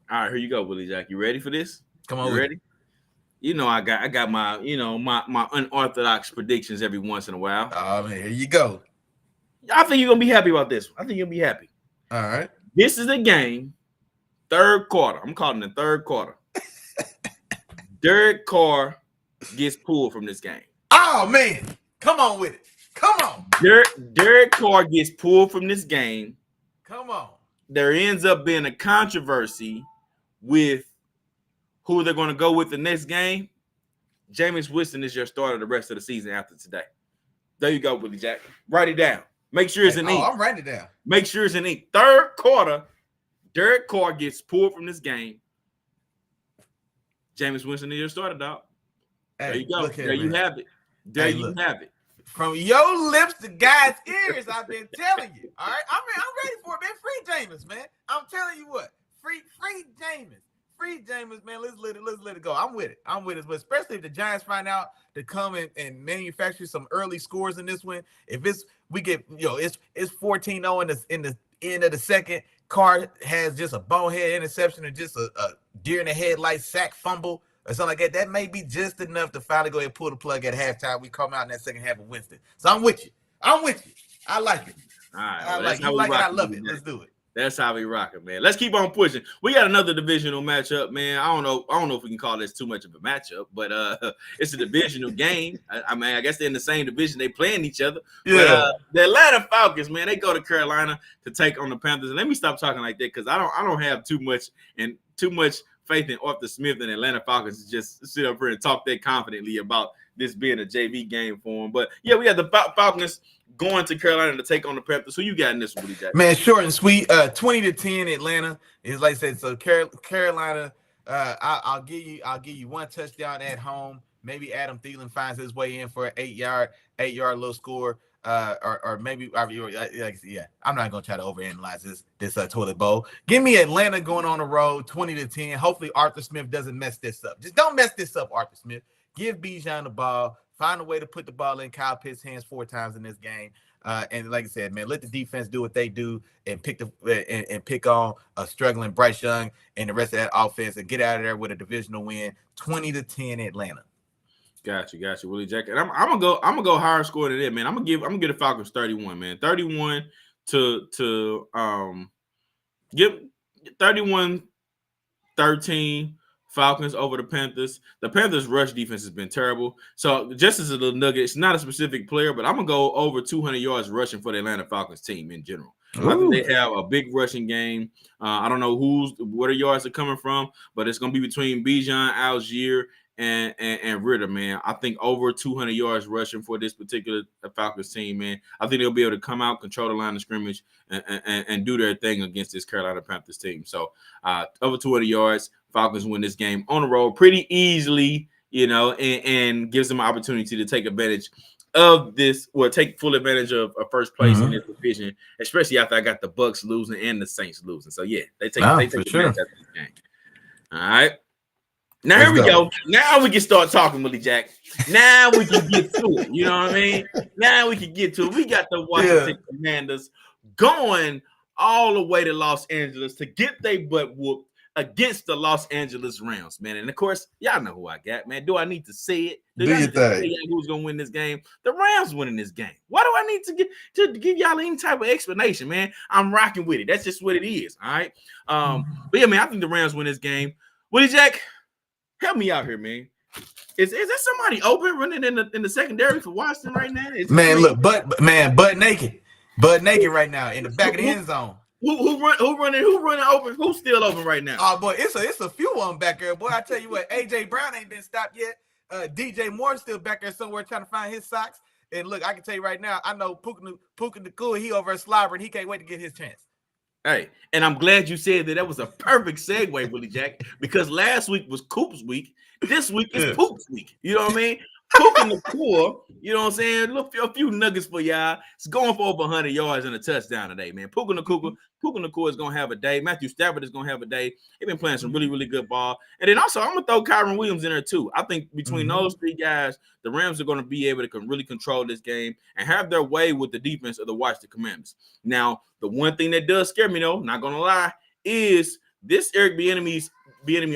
All right, here you go, Willie Jack. You ready for this? Come on, you ready? You know, I got my my unorthodox predictions every once in a while. Oh man, here you go. I think you're gonna be happy about this one. I think you'll be happy. All right. This is a game, third quarter. I'm calling it third quarter. Derek Carr gets pulled from this game. Oh man, come on with it. Come on. Derek Carr gets pulled from this game. Come on. There ends up being a controversy with who they're going to go with the next game. Jameis Winston is your starter the rest of the season after today. There you go, Willie Jack. Write it down. Make sure it's in ink. I'm writing it down. Make sure it's in ink. Third quarter, Derek Carr gets pulled from this game. Jameis Winston is your starter, dog. Hey, there you go. There you have it. There you have it. From your lips to God's ears, I've been telling you. All right, I'm ready for it, man. Free Jameis, man. I'm telling you what. Free Jameis. Free Jameis, man. Let's let it go. I'm with it. But especially if the Giants find out to come and manufacture some early scores in this one. If it's 14-0 in the end of the second. Carr has just a bonehead interception or just a deer in the headlight sack fumble or something like that. That may be just enough to finally go ahead and pull the plug at halftime. We come out in that second half of Winston. So I'm with you. I like it. All right. I like it. You like it. I love it. Let's do it. That's how we rock it, man. Let's keep on pushing. We got another divisional matchup, man. I don't know if we can call this too much of a matchup, but it's a divisional game. I mean, I guess they're in the same division. They playing each other. Yeah. But the Atlanta Falcons, man, they go to Carolina to take on the Panthers. And let me stop talking like that because I don't have too much faith in Arthur Smith and Atlanta Falcons to just sit up here and talk that confidently about this being a JV game for them. But yeah, we got the Falcons going to Carolina to take on the Panthers. Who you got in this one, Jack? Man, short and sweet. 20-10 Atlanta is like I said. So Carolina, I'll give you one touchdown at home. Maybe Adam Thielen finds his way in for an 8-yard little score. Or maybe yeah. I'm not gonna try to overanalyze this toilet bowl. Give me Atlanta going on the road, 20-10. Hopefully Arthur Smith doesn't mess this up. Just don't mess this up, Arthur Smith. Give Bijan the ball. Find a way to put the ball in Kyle Pitts' hands 4 times in this game. And like I said, man, let the defense do what they do and pick on a struggling Bryce Young and the rest of that offense and get out of there with a divisional win, 20-10 Atlanta. Got you, Willie Jack. And I'm gonna go higher score than that, man. I'm gonna give the Falcons 31, man. 31 to give 31-13. Falcons over the Panthers. The Panthers' rush defense has been terrible. So just as a little nugget, it's not a specific player, but I'm going to go over 200 yards rushing for the Atlanta Falcons team in general. I think they have a big rushing game. I don't know where the yards are coming from, but it's going to be between Bijan, Algier, and Ritter, man. I think over 200 yards rushing for this particular Falcons team, man. I think they'll be able to come out, control the line of scrimmage, and do their thing against this Carolina Panthers team. So over 200 yards. Falcons win this game on the road pretty easily, and gives them an opportunity to take advantage of this, or take full advantage of first place in this division, especially after I got the Bucks losing and the Saints losing. So yeah, they take advantage of this game. All right. Now here we go. Now we can start talking, Willie Jack. Now we can get to it. You know what I mean? Now we can get to it. We got the Washington Commanders going all the way to Los Angeles to get their butt whooped against the Los Angeles Rams, man. And of course, y'all know who I got, man. Do I need to say it? Do you say who's gonna win this game? The Rams winning this game. Why do I need to give y'all any type of explanation, man? I'm rocking with it. That's just what it is. All right. But yeah, man, I think the Rams win this game. Willie Jack, help me out here, man. Is there somebody open running in the secondary for Washington right now? Man, look, butt naked right now in the back of the end zone. Who running open? Who's still open right now? Oh boy, it's a few of them back there. Boy, I tell you what, AJ Brown ain't been stopped yet. DJ Moore's still back there somewhere trying to find his socks. And look, I can tell you right now, I know Puka Nacua, he over slobbering. He can't wait to get his chance. Hey, and I'm glad you said that. That was a perfect segue, Willie Jack, because last week was Coop's week. This week is Poop's week. You know what I mean? Puka Nacua, you know what I'm saying? Look, a few nuggets for y'all. It's going for over 100 yards and a touchdown today, man. Puka Nacua is going to have a day. Matthew Stafford is going to have a day. They've been playing some really, really good ball. And then also, I'm going to throw Kyron Williams in there too. I think between those three guys, the Rams are going to be able to really control this game and have their way with the defense of the Washington Commanders. Now, the one thing that does scare me, though, not going to lie, is this Eric Bieniemy's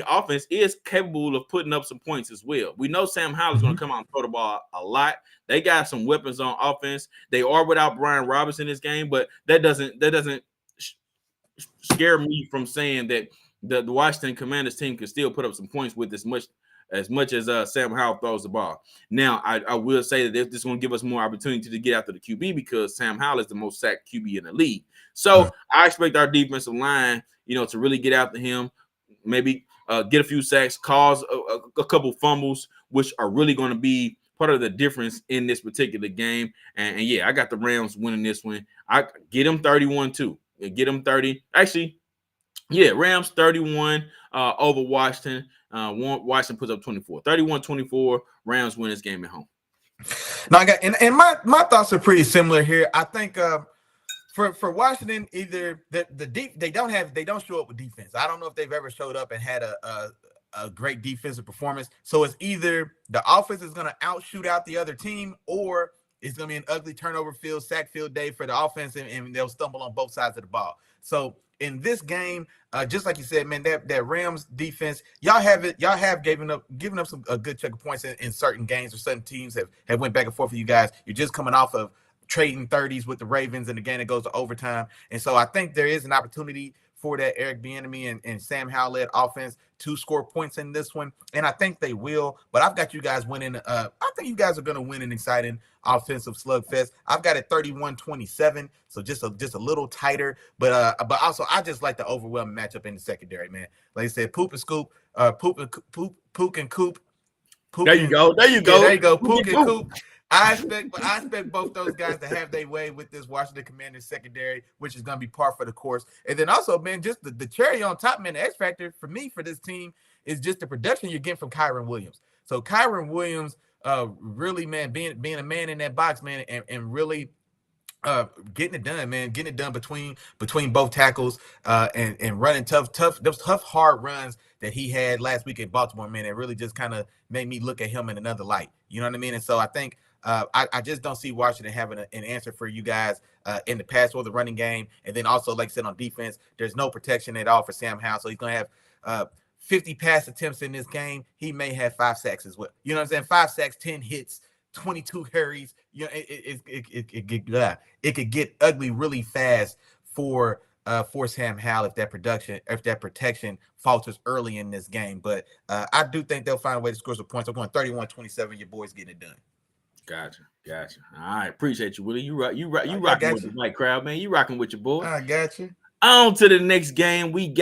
offense is capable of putting up some points as well. We know Sam Howell is going to come out and throw the ball a lot. They got some weapons on offense. They are without Brian Robinson in this game, but that doesn't scare me from saying that the Washington Commanders team can still put up some points with as much as Sam Howell throws the ball. Now, I will say that this is going to give us more opportunity to get after the QB because Sam Howell is the most sacked QB in the league. So I expect our defensive line, to really get after him. Maybe get a few sacks, cause a couple fumbles, which are really going to be part of the difference in this particular game. And yeah, I got the Rams winning this one. I get them 31 too. Get them 30. Actually, yeah, Rams 31 over Washington. Washington puts up 24. 31-24. Rams win this game at home. Now I got and my thoughts are pretty similar here. I think for Washington, either they don't show up with defense. I don't know if they've ever showed up and had a great defensive performance. So it's either the offense is going to outshoot out the other team, or it's going to be an ugly turnover field, sack field day for the offense, and they'll stumble on both sides of the ball. So in this game, just like you said, man, that Rams defense, y'all have given up a good chunk of points in certain games, or certain teams have went back and forth with you guys. You're just coming off of trading 30s with the Ravens in the game that goes to overtime. And so I think there is an opportunity for that Eric Bieniemy and Sam Howell-led offense to score points in this one. And I think they will. But I've got you guys winning. I think you guys are going to win an exciting offensive slugfest. I've got it 31-27, so just a little tighter. But also I just like the overwhelming matchup in the secondary, man. Like I said, Poop and Coop. There you go. Pook and Coop. I expect both those guys to have their way with this Washington Commanders secondary, which is going to be par for the course. And then also, man, just the cherry on top, man, the X factor for me for this team is just the production you're getting from Kyron Williams. So Kyron Williams, really, man, being a man in that box, man, and really getting it done, man, getting it done between both tackles, and running tough, hard runs that he had last week at Baltimore, man. It really just kind of made me look at him in another light. You know what I mean? And so I think I just don't see Washington having an answer for you guys in the pass or the running game. And then also, like I said, on defense, there's no protection at all for Sam Howell. So he's going to have 50 pass attempts in this game. He may have 5 sacks as well. You know what I'm saying? 5 sacks, 10 hits, 22 hurries. You know, it could get ugly really fast for Sam Howell if that protection falters early in this game. But I do think they'll find a way to score some points. I'm going 31-27. Your boys getting it done. Gotcha. All right, appreciate you, Willie. You rocking with the white crowd, man. You rocking with your boy. I got you. On to the next game. We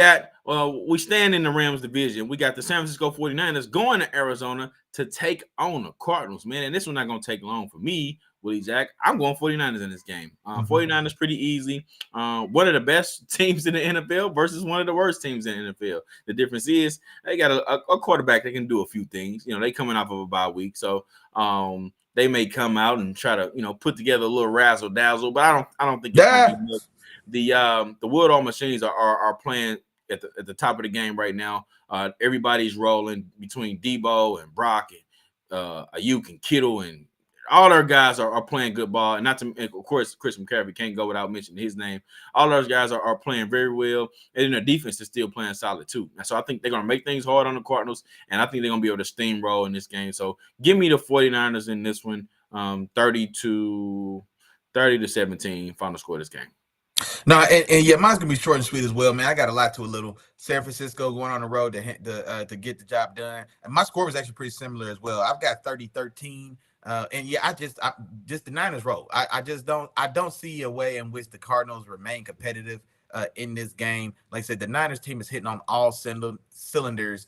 stand in the Rams division. We got the San Francisco 49ers going to Arizona to take on the Cardinals, man. And this one's not going to take long for me, Willie Jack. I'm going 49ers in this game. 49ers pretty easy. One of the best teams in the NFL versus one of the worst teams in the NFL. The difference is they got a quarterback that can do a few things. You know, they coming off of a bye week. So they may come out and try to, put together a little razzle dazzle, but I don't think the Woodall machines are playing at the top of the game right now. Everybody's rolling between Debo and Brock and Ayuk and Kittle, and all our guys are playing good ball. And of course, Chris McCaffrey can't go without mentioning his name. All those guys are playing very well, and then their defense is still playing solid too. And so I think they're going to make things hard on the Cardinals, and I think they're going to be able to steamroll in this game. So give me the 49ers in this one, 30-17 final score of this game. No, and yeah, mine's gonna be short and sweet as well, man. I got a lot to a little. San Francisco going on the road to get the job done, and my score was actually pretty similar as well. I've got 30-13, and yeah, just the Niners roll. I just don't see a way in which the Cardinals remain competitive in this game. Like I said, the Niners team is hitting on all cylinders.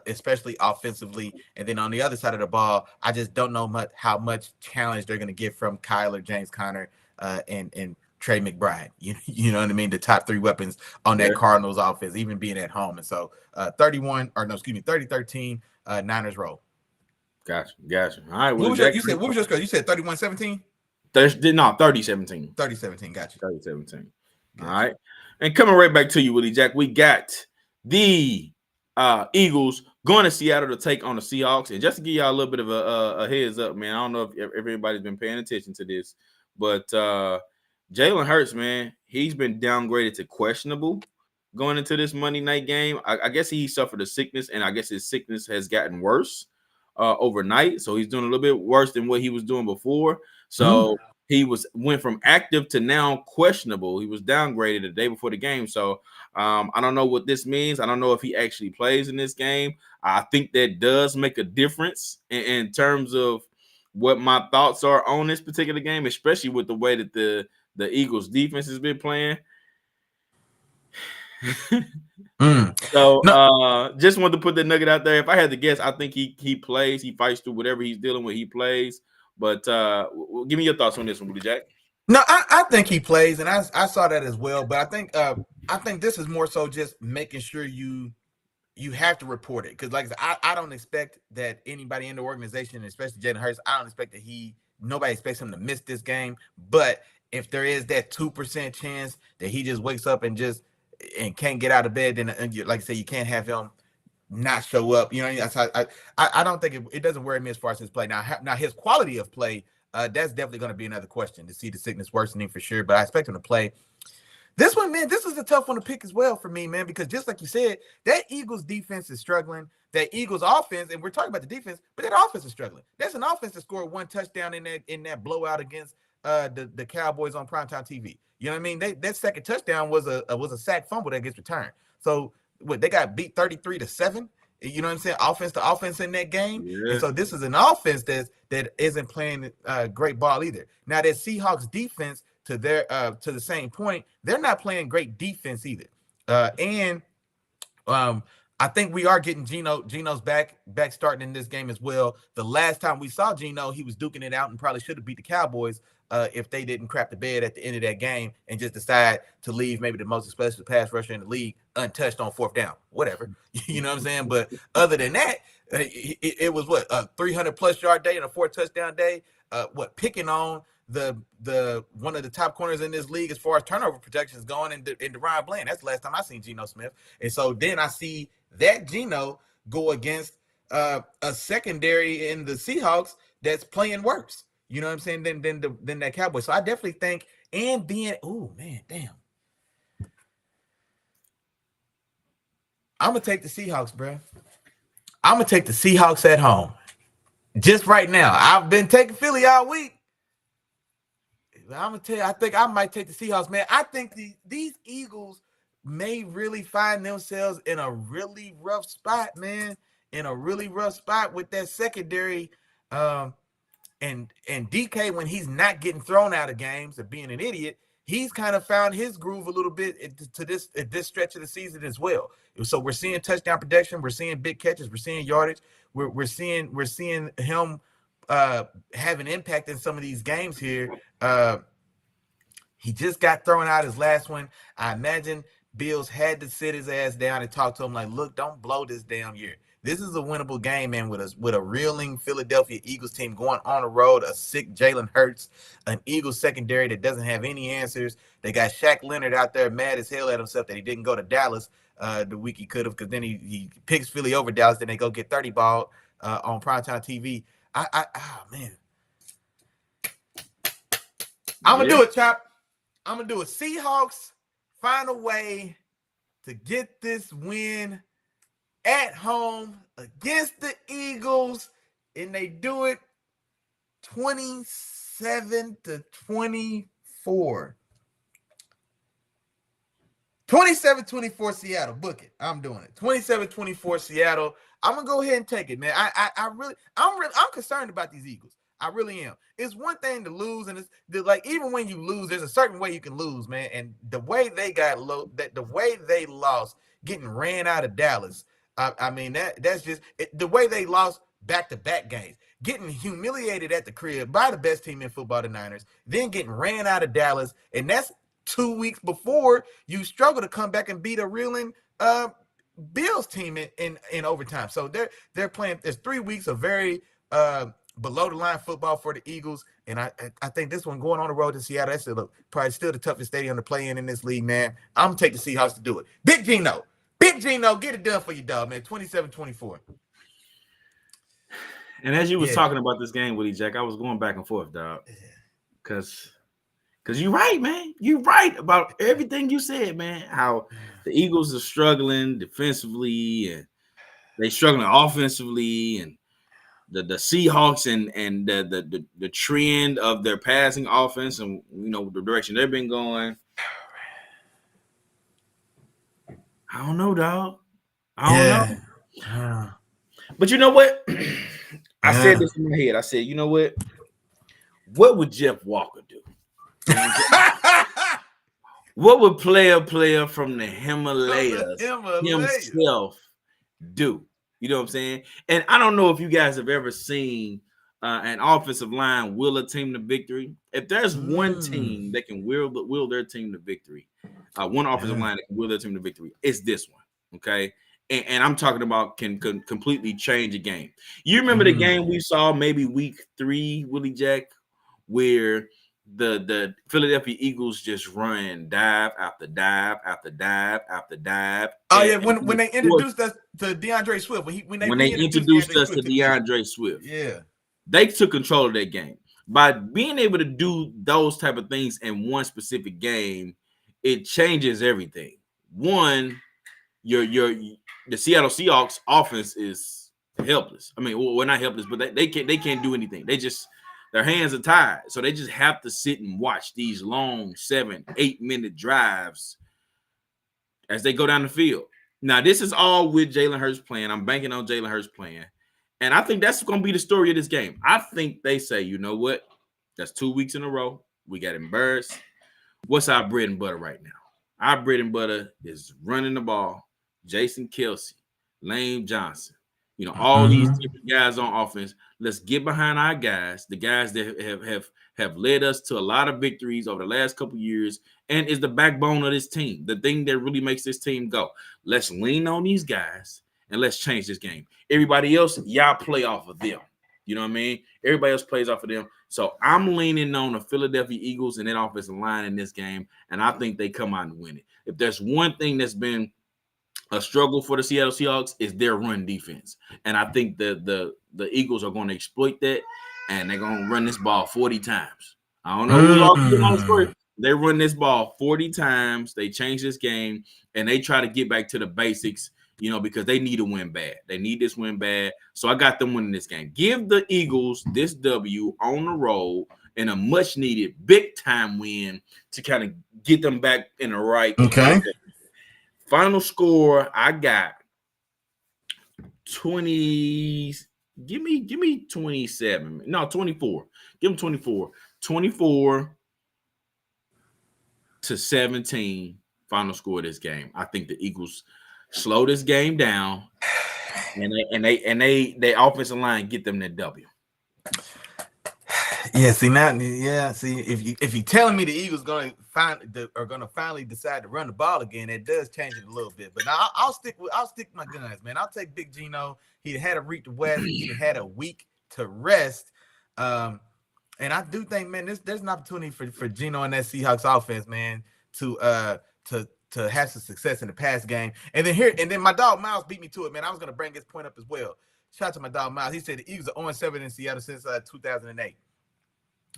Especially offensively, and then on the other side of the ball, I just don't know how much challenge they're going to get from Kyler, James Conner, and Trey McBride. You know what I mean? The top three weapons on that Cardinals offense, even being at home. And so 30-13, Niners roll. Gotcha. All right. What was your score? You said 31-17? No, 30-17. 30-17, gotcha. 30-17. All right. And coming right back to you, Willie Jack, we got the Eagles going to Seattle to take on the Seahawks. And just to give y'all a little bit of a heads up, man, I don't know if everybody's been paying attention to this, but Jalen Hurts, man, he's been downgraded to questionable going into this Monday night game. I guess he suffered a sickness, and I guess his sickness has gotten worse overnight. So he's doing a little bit worse than what he was doing before. So he went from active to now questionable. He was downgraded the day before the game. So I don't know what this means. I don't know if he actually plays in this game. I think that does make a difference in terms of what my thoughts are on this particular game, especially with the way that the Eagles defense has been playing. So just wanted to put the nugget out there. If I had to guess, I think he plays, he fights through whatever he's dealing with, he plays. But give me your thoughts on this one, Willie Jack. No, I think he plays, and I saw that as well. But I think this is more so just making sure you have to report it, because like I said, I don't expect that anybody in the organization, especially Jalen Hurts, I don't expect that nobody expects him to miss this game. But if there is that 2% chance that he just wakes up and can't get out of bed, then like I said, you can't have him not show up. You know, that's how I don't think it doesn't worry me as far as his play. Now his quality of play, that's definitely going to be another question to see the sickness worsening for sure. But I expect him to play. This one, man, this is a tough one to pick as well for me, man, because just like you said, that Eagles defense is struggling. That Eagles offense, and we're talking about the defense, but that offense is struggling. That's an offense that scored one touchdown in that blowout against the Cowboys on primetime TV. You know what I mean? That second touchdown was a sack fumble that gets returned. So they got beat 33-7. You know what I'm saying? Offense to offense in that game. Yeah. And so this is an offense that isn't playing great ball either. Now that Seahawks defense, to the same point, they're not playing great defense either. I think we are getting Geno's back starting in this game as well. The last time we saw Geno, he was duking it out and probably should have beat the Cowboys if they didn't crap the bed at the end of that game and just decide to leave maybe the most explosive pass rusher in the league untouched on fourth down. Whatever. You know what I'm saying? But other than that, it was a 300+ yard day and a 4 touchdown day. Picking on the one of the top corners in this league as far as turnover protections going into Ryan Bland. That's the last time I seen Geno Smith. And so then I see that Geno go against a secondary in the Seahawks that's playing worse. You know what I'm saying? Than that Cowboy. So I definitely think, and then, oh man, damn. I'm gonna take the Seahawks, bro. I'm gonna take the Seahawks at home. Just right now. I've been taking Philly all week. I'm gonna tell you, I think I might take the Seahawks, man. I think these Eagles may really find themselves in a really rough spot, man. In a really rough spot with that secondary. And DK, when he's not getting thrown out of games or being an idiot, he's kind of found his groove a little bit at this stretch of the season as well. So we're seeing touchdown production, we're seeing big catches, we're seeing yardage, we're seeing him have an impact in some of these games here. He just got thrown out his last one. I imagine Bills had to sit his ass down and talk to him like, look, don't blow this damn year. This is a winnable game, man, with a reeling Philadelphia Eagles team going on the road, a sick Jalen Hurts, an Eagles secondary that doesn't have any answers. They got Shaq Leonard out there mad as hell at himself that he didn't go to Dallas the week he could have, because then he picks Philly over Dallas, then they go get 30 ball on primetime TV. Oh, man. I'm going to do it, Chop. I'm going to do it. Seahawks find a way to get this win at home against the Eagles, and they do it 27-24. 27-24 Seattle. Book it. I'm doing it. 27-24 Seattle. I'm gonna go ahead and take it, man. I'm concerned about these Eagles. I really am. It's one thing to lose, and it's like even when you lose, there's a certain way you can lose, man. And the way they got low, the way they lost, getting ran out of Dallas. I mean that's just the way they lost back-to-back games, getting humiliated at the crib by the best team in football, the Niners, then getting ran out of Dallas, and that's 2 weeks before you struggle to come back and beat a reeling Bills team in overtime. So they're playing. There's 3 weeks of very below the line football for the Eagles, and I think this one going on the road to Seattle, that's probably still the toughest stadium to play in this league, man. I'm gonna take the Seahawks to do it. Big Gino, get it done for you, dog, man. 27-24. And as you was talking about this game, Willie Jack, I was going back and forth, dog, because you're right, man. You're right about everything you said, man. How the Eagles are struggling defensively and they struggling offensively, and the Seahawks and the trend of their passing offense and the direction they've been going. I don't know, dog. I don't know. But you know what? I said this in my head. I said, you know what? What would Jeff Walker do? What would player from the Himalayas himself do? You know what I'm saying? And I don't know if you guys have ever seen an offensive line will a team to victory. If there's one team that can will their team to victory, one offensive line that can will their team to victory, it's this one. Okay. And I'm talking about can completely change a game. You remember the game we saw maybe week 3, Willie Jack, where the Philadelphia Eagles just run dive after dive after dive after dive. Oh yeah, when they introduced us to DeAndre Swift, when they introduced us to DeAndre Swift, they took control of that game by being able to do those type of things in one specific game. It changes everything. One, the Seattle Seahawks offense is helpless. I mean, well, not helpless, but they can't do anything. Their hands are tied, so they just have to sit and watch these long 7-8 minute drives as they go down the field. Now, this is all with Jalen Hurts playing. I'm banking on Jalen Hurts playing, and I think that's going to be the story of this game. I think they say, you know what? That's 2 weeks in a row. We got embarrassed. What's our bread and butter right now? Our bread and butter is running the ball. Jason Kelce, Lane Johnson, all these different guys on offense. Let's get behind our guys, the guys that have led us to a lot of victories over the last couple of years and is the backbone of this team, the thing that really makes this team go. Let's lean on these guys and let's change this game. Everybody else, y'all play off of them. You know what I mean? Everybody else plays off of them. So I'm leaning on the Philadelphia Eagles and that offensive line in this game, and I think they come out and win it. If there's one thing that's been a struggle for the Seattle Seahawks, is their run defense. And I think the Eagles are going to exploit that, and they're going to run this ball 40 times. I don't know who's on the story. They run this ball 40 times. They change this game, and they try to get back to the basics, because they need to win bad. They need this win bad. So I got them winning this game. Give the Eagles this W on the road and a much-needed big-time win to kind of get them back in the right. Okay. Final score, I got 20. Give me 27. No, 24. Give them 24. 24-17. Final score of this game. I think the Eagles slow this game down, and they offensive line get them that W. See, if you're telling me the Eagles are gonna finally decide to run the ball again, it does change it a little bit. But now I'll stick my guns, man. I'll take Big Gino. He had a week to rest. He had a week to rest. And I do think, man, there's an opportunity for Gino and that Seahawks offense, man, to have some success in the pass game. And then my dog Miles beat me to it, man. I was gonna bring this point up as well. Shout out to my dog Miles. He said the Eagles are 0-7 in Seattle since 2008.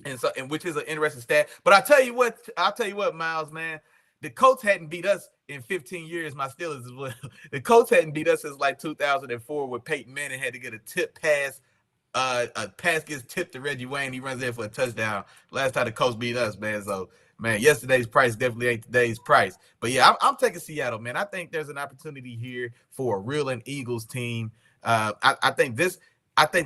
And which is an interesting stat. But I'll tell you what, Miles, man, the Colts hadn't beat us in 15 years. My Steelers as well. The Colts hadn't beat us since like 2004, where Peyton Manning had to get a tip pass. A pass gets tipped to Reggie Wayne. He runs in for a touchdown. Last time the Colts beat us, man. So man, yesterday's price definitely ain't today's price. But yeah, I'm taking Seattle, man. I think there's an opportunity here for a reeling Eagles team. I think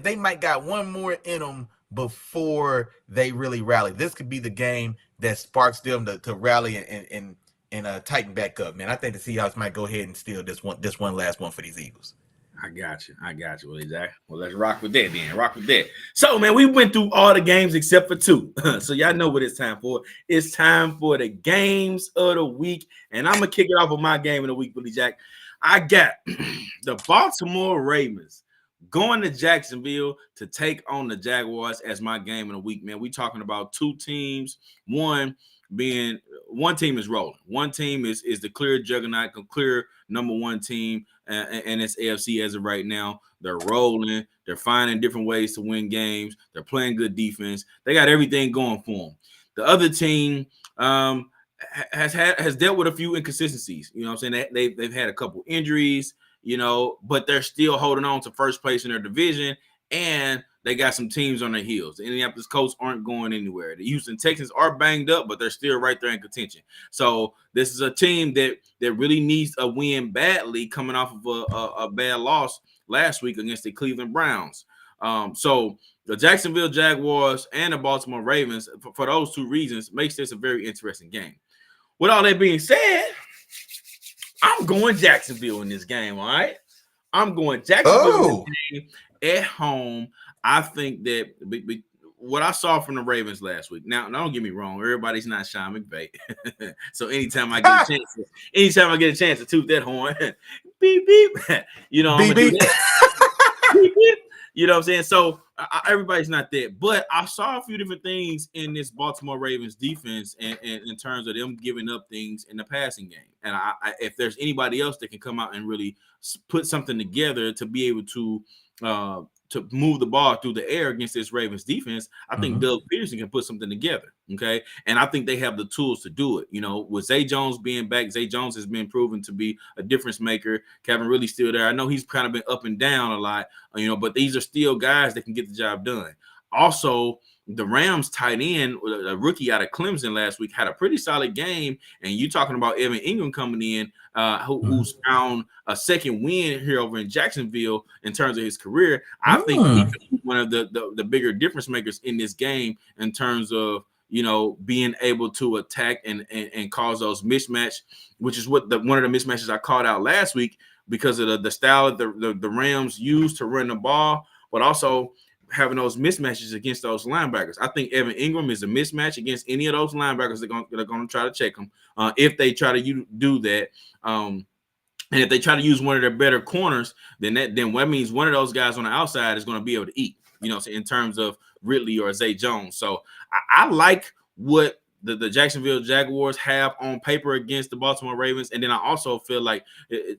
they might got one more in them before they really rally. This could be the game that sparks them to rally and tighten back up, man. I think the Seahawks might go ahead and steal this one last one for these Eagles. I got you, Willie Jack. Well, let's rock with that then. Rock with that. So, man, we went through all the games except for two. So y'all know what it's time for. It's time for the games of the week, and I'm gonna kick it off with my game of the week, Willie Jack. I got the Baltimore Ravens going to Jacksonville to take on the Jaguars as my game of the week, man. We talking about two teams. One team is rolling. One team is the clear juggernaut, clear number one team, and it's AFC as of right now. They're rolling. They're finding different ways to win games. They're playing good defense. They got everything going for them. The other team has dealt with a few inconsistencies. You know what I'm saying? They've had a couple injuries, but they're still holding on to first place in their division, and they got some teams on their heels. The Indianapolis Colts aren't going anywhere. The Houston Texans are banged up, but they're still right there in contention. So this is a team that really needs a win badly, coming off of a bad loss last week against the Cleveland Browns. So the Jacksonville Jaguars and the Baltimore Ravens, for those two reasons, makes this a very interesting game. With all that being said, I'm going Jacksonville in this game, all right? I'm going Jacksonville in this game at home. I think that what I saw from the Ravens last week. Now, don't get me wrong, everybody's not Sean McVay. So anytime I get a chance to toot that horn, beep beep, I'm gonna do that. Beep beep. You know what I'm saying? So everybody's not that, but I saw a few different things in this Baltimore Ravens defense, and in terms of them giving up things in the passing game. And if there's anybody else that can come out and really put something together to be able to move the ball through the air against this Ravens defense, I think Doug Peterson can put something together. Okay. And I think they have the tools to do it. With Zay Jones being back, Zay Jones has been proven to be a difference maker. Kevin really still there. I know he's kind of been up and down a lot, but these are still guys that can get the job done. Also, the Rams tight end, a rookie out of Clemson last week, had a pretty solid game. And you talking about Evan Ingram coming in, who's found a second win here over in Jacksonville in terms of his career. I think he could be one of the bigger difference makers in this game in terms of, being able to attack and cause those mismatch, which is what one of the mismatches I called out last week because of the style that the Rams use to run the ball, but also having those mismatches against those linebackers. I think Evan Ingram is a mismatch against any of those linebackers that are going to try to check him. If they try to do that, and if they try to use one of their better corners, then that means one of those guys on the outside is going to be able to eat, in terms of Ridley or Zay Jones. So I like what the Jacksonville Jaguars have on paper against the Baltimore Ravens. And then I also feel like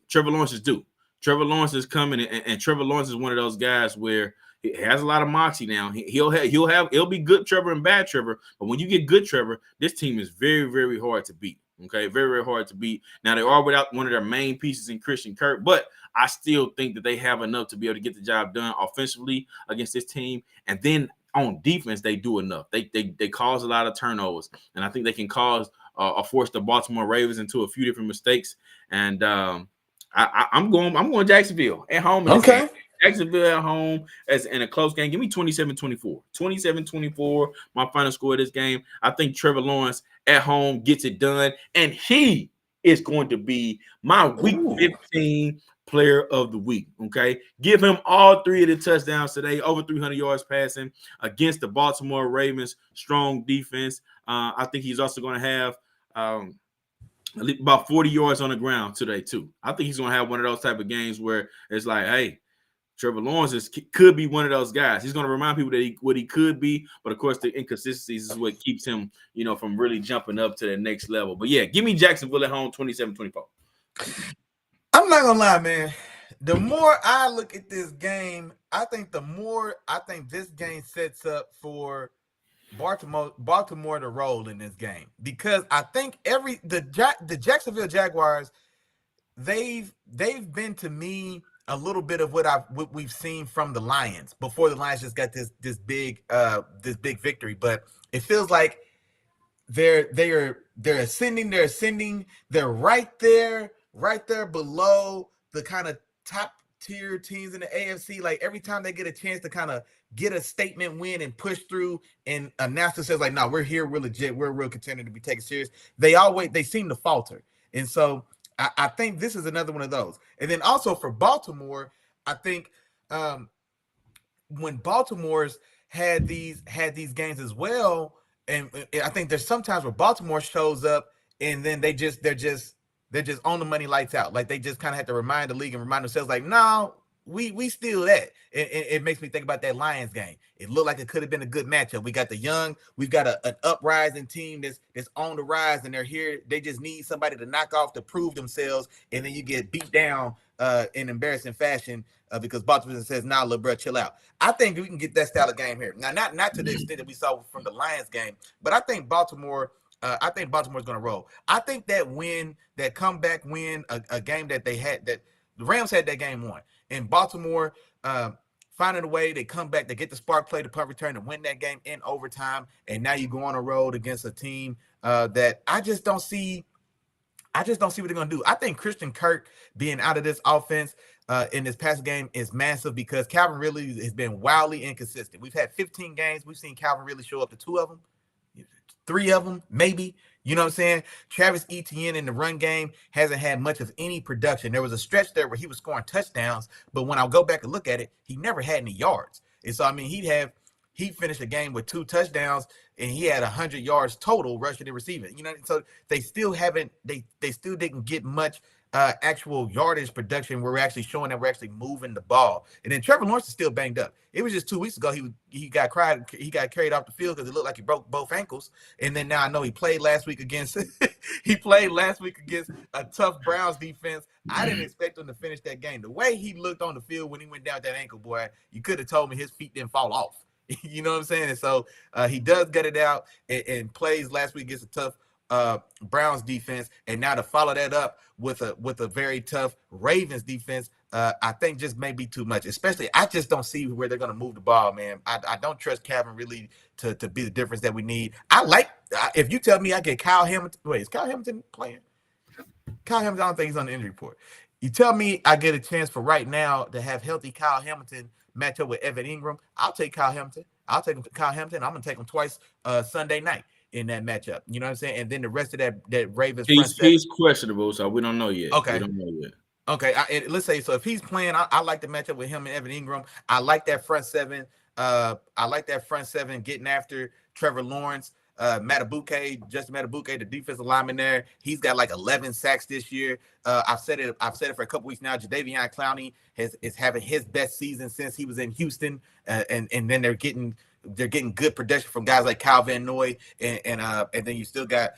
Trevor Lawrence is due. Trevor Lawrence is coming, and Trevor Lawrence is one of those guys where he has a lot of moxie now. He'll be good Trevor and bad Trevor, but when you get good Trevor, this team is very, very hard to beat. Okay, very, very hard to beat. Now they are without one of their main pieces in Christian Kirk, but I still think that they have enough to be able to get the job done offensively against this team. And then on defense, they do enough. They cause a lot of turnovers, and I think they can force the Baltimore Ravens into a few different mistakes. And I'm going Jacksonville at home. Okay. Jacksonville at home as in a close game. Give me 27-24. 27-24, my final score of this game. I think Trevor Lawrence at home gets it done, and he is going to be my Week 15 player of the week, okay? Give him all three of the touchdowns today, over 300 yards passing against the Baltimore Ravens strong defense. I think he's also going to have about 40 yards on the ground today, too. I think he's going to have one of those type of games where it's like, hey, Trevor Lawrence could be one of those guys. He's going to remind people that what he could be, but of course the inconsistencies is what keeps him, from really jumping up to the next level. But yeah, give me Jacksonville at home, 27-24. I'm not gonna lie, man. The more I look at this game, I think this game sets up for Baltimore to roll in this game, because I think the Jacksonville Jaguars, they've been to me a little bit of what we've seen from the Lions before the Lions just got this big victory. But it feels like they're ascending. They're right there below the kind of top tier teams in the AFC. Like every time they get a chance to kind of get a statement win and push through, and announcer says like, "No, we're here, we're legit, we're a real contender to be taken serious." They seem to falter, and so I think this is another one of those. And then also for Baltimore, I think when Baltimore's had these games as well, and I think there's sometimes where Baltimore shows up and then they're just on the money, lights out. Like they just kind of have to remind the league and remind themselves like, no, we still that. It makes me think about that Lions game. It looked like it could have been a good matchup. We got we've got an uprising team that's on the rise, and they're here. They just need somebody to knock off to prove themselves, and then you get beat down in embarrassing fashion because Baltimore says, "Nah, little bro, chill out." I think we can get that style of game here. Now, not to the extent that we saw from the Lions game, but I think Baltimore. I think Baltimore's going to roll. I think that comeback win, a game that they had, that the Rams had that game won, and Baltimore finding a way, they come back, they get the spark play, the punt return, and win that game in overtime. And now you go on a road against a team that I just don't see what they're going to do. I think Christian Kirk being out of this offense in this past game is massive because Calvin Ridley has been wildly inconsistent. We've had 15 games. We've seen Calvin Ridley show up to 2 of them. 3 of them, maybe. You know what I'm saying? Travis Etienne in the run game hasn't had much of any production. There was a stretch there where he was scoring touchdowns, but when I go back and look at it, he never had any yards. And so, I mean, he finished the game with 2 touchdowns, and he had 100 yards total rushing and receiving. You know, so they still didn't get much actual yardage production where we're actually showing that we're actually moving the ball. And then Trevor Lawrence is still banged up. It was just 2 weeks ago he got carried off the field because it looked like he broke both ankles. And then now I know he played last week against a tough Browns defense. I didn't expect him to finish that game. The way he looked on the field when he went down with that ankle, boy, you could have told me his feet didn't fall off. You know what I'm saying? And so he does get it out and plays last week against a tough Browns defense, and now to follow that up with a very tough Ravens defense, I think just may be too much. Especially, I just don't see where they're going to move the ball, man. I don't trust Calvin really to be the difference that we need. If you tell me I get Kyle Hamilton. Wait, is Kyle Hamilton playing? Kyle Hamilton, I don't think he's on the injury report. You tell me I get a chance for right now to have healthy Kyle Hamilton match up with Evan Ingram. I'll take Kyle Hamilton. I'm going to take him twice Sunday night in that matchup. You know what I'm saying? And then the rest of that Ravens he's questionable, so we don't know yet. Okay. We don't know yet. Okay. Let's say, so if he's playing, I like the matchup with him and Evan Ingram. I like that front seven. Getting after Trevor Lawrence, Justin Matabuke, the defensive lineman there. He's got like 11 sacks this year. I've said it for a couple weeks now. Jadeveon Clowney is having his best season since he was in Houston. And then they're getting good production from guys like Kyle Van Noy, and then you still got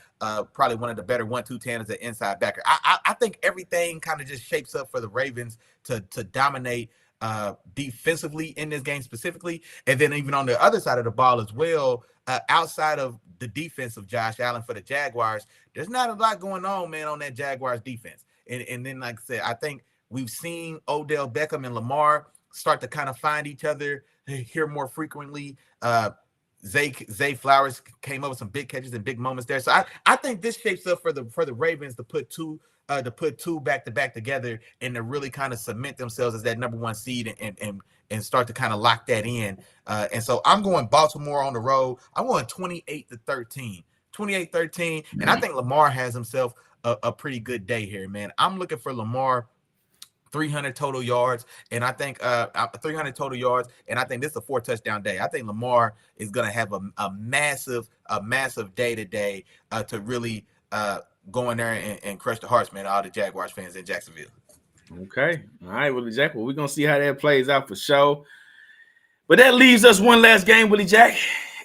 probably one of the better 1-2 tandems at inside backer. I think everything kind of just shapes up for the Ravens to dominate defensively in this game specifically, and then even on the other side of the ball as well. Outside of the defense of Josh Allen for the Jaguars, there's not a lot going on, man, on that Jaguars defense. And then, like I said, I think we've seen Odell Beckham and Lamar start to kind of find each other here more frequently. Zay Flowers came up with some big catches and big moments there. So I think this shapes up for the Ravens to put two back to back together and to really kind of cement themselves as that number 1 seed and start to kind of lock that in. And so I'm going Baltimore on the road. I'm going 28-13. 28-13. And I think Lamar has himself a pretty good day here, man. I'm looking for Lamar 300 total yards, and I think 300 total yards, and I think this is a 4 touchdown day. I think Lamar is going to have a massive day today to really go in there and crush the hearts, man, of all the Jaguars fans in Jacksonville. Okay. All right, Willie Jack. Well, we're going to see how that plays out for sure. But that leaves us one last game, Willie Jack.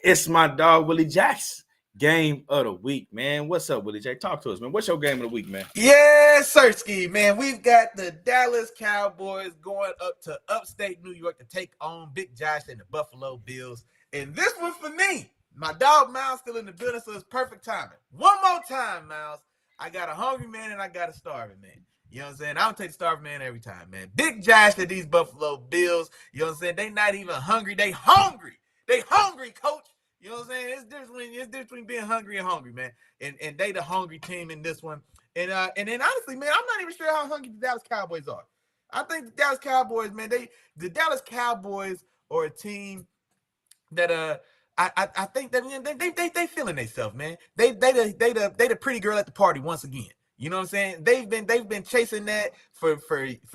It's my dog, Willie Jack's game of the week, man. What's up, Willie Jack? Talk to us, man. What's your game of the week, man? Yes, Sirski, man. We've got the Dallas Cowboys going up to upstate New York to take on Big Josh and the Buffalo Bills. And this one for me. My dog Miles still in the building, so it's perfect timing. One more time, Miles. I got a hungry man and I got a starving man. You know what I'm saying? I'll take the starving man every time, man. Big Josh to these Buffalo Bills. You know what I'm saying? They not even hungry. They hungry. They hungry, coach. You know what I'm saying? It's different between being hungry and hungry, man. And they the hungry team in this one. And then honestly, man, I'm not even sure how hungry the Dallas Cowboys are. I think the Dallas Cowboys, man, the Dallas Cowboys are a team that I think that they feeling themselves, man. They the pretty girl at the party once again. You know what I'm saying? They've been chasing that for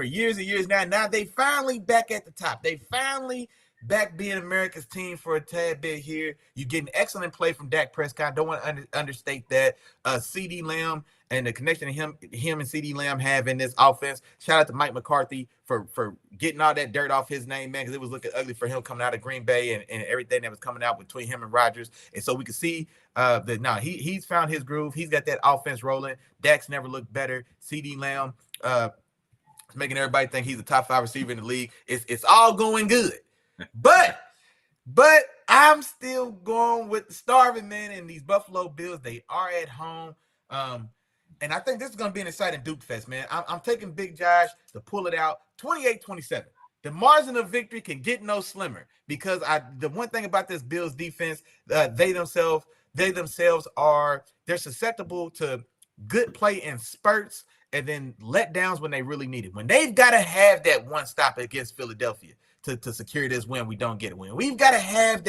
years and years now. Now they finally back at the top. They finally back being America's team for a tad bit here. You get an excellent play from Dak Prescott. Don't want to understate that. CD Lamb and the connection him and CD Lamb have in this offense. Shout out to Mike McCarthy for getting all that dirt off his name, man, because it was looking ugly for him coming out of Green Bay and everything that was coming out between him and Rodgers. And so we could see that now he's found his groove. He's got that offense rolling. Dak's never looked better. CD Lamb making everybody think he's a top 5 receiver in the league. It's all going good. But I'm still going with the starving man and these Buffalo Bills. They are at home. And I think this is going to be an exciting Duke Fest, man. I'm taking Big Josh to pull it out 28-27. The margin of victory can get no slimmer because the one thing about this Bills defense, they themselves they're susceptible to good play in spurts and then letdowns when they really need it. When they've got to have that one stop against Philadelphia to secure this win, we don't get a win. We've got to have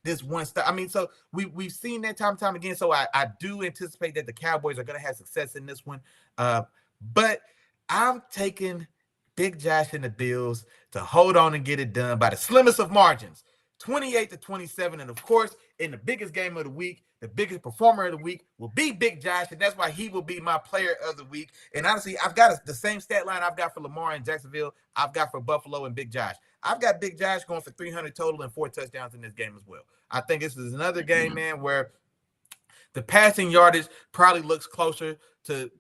this one stop. I mean, so we've seen that time and time again. So I do anticipate that the Cowboys are going to have success in this one. But I'm taking Big Josh and the Bills to hold on and get it done by the slimmest of margins, 28-27. And of course, in the biggest game of the week, the biggest performer of the week will be Big Josh, and that's why he will be my player of the week. And honestly, I've got the same stat line I've got for Lamar and Jacksonville, I've got for Buffalo and Big Josh. I've got Big Josh going for 300 total and 4 touchdowns in this game as well. I think this is another game, man, where the passing yardage probably looks closer to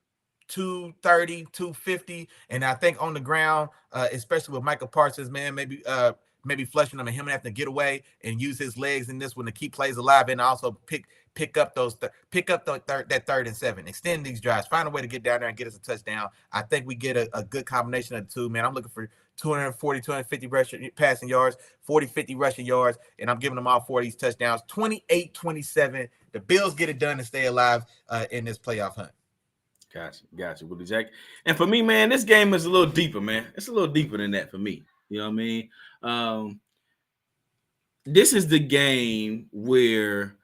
230, 250. And I think on the ground, especially with Michael Parsons, man, maybe flushing him and him having to get away and use his legs in this one to keep plays alive and also pick up that 3rd and 7, extend these drives, find a way to get down there and get us a touchdown. I think we get a good combination of the two, man. I'm looking for 240, 250 passing yards, 40, 50 rushing yards, and I'm giving them all 4 of these touchdowns. 28-27. The Bills get it done and stay alive in this playoff hunt. Gotcha, Willie Jack. And for me, man, this game is a little deeper, man. It's a little deeper than that for me. You know what I mean? This is the game where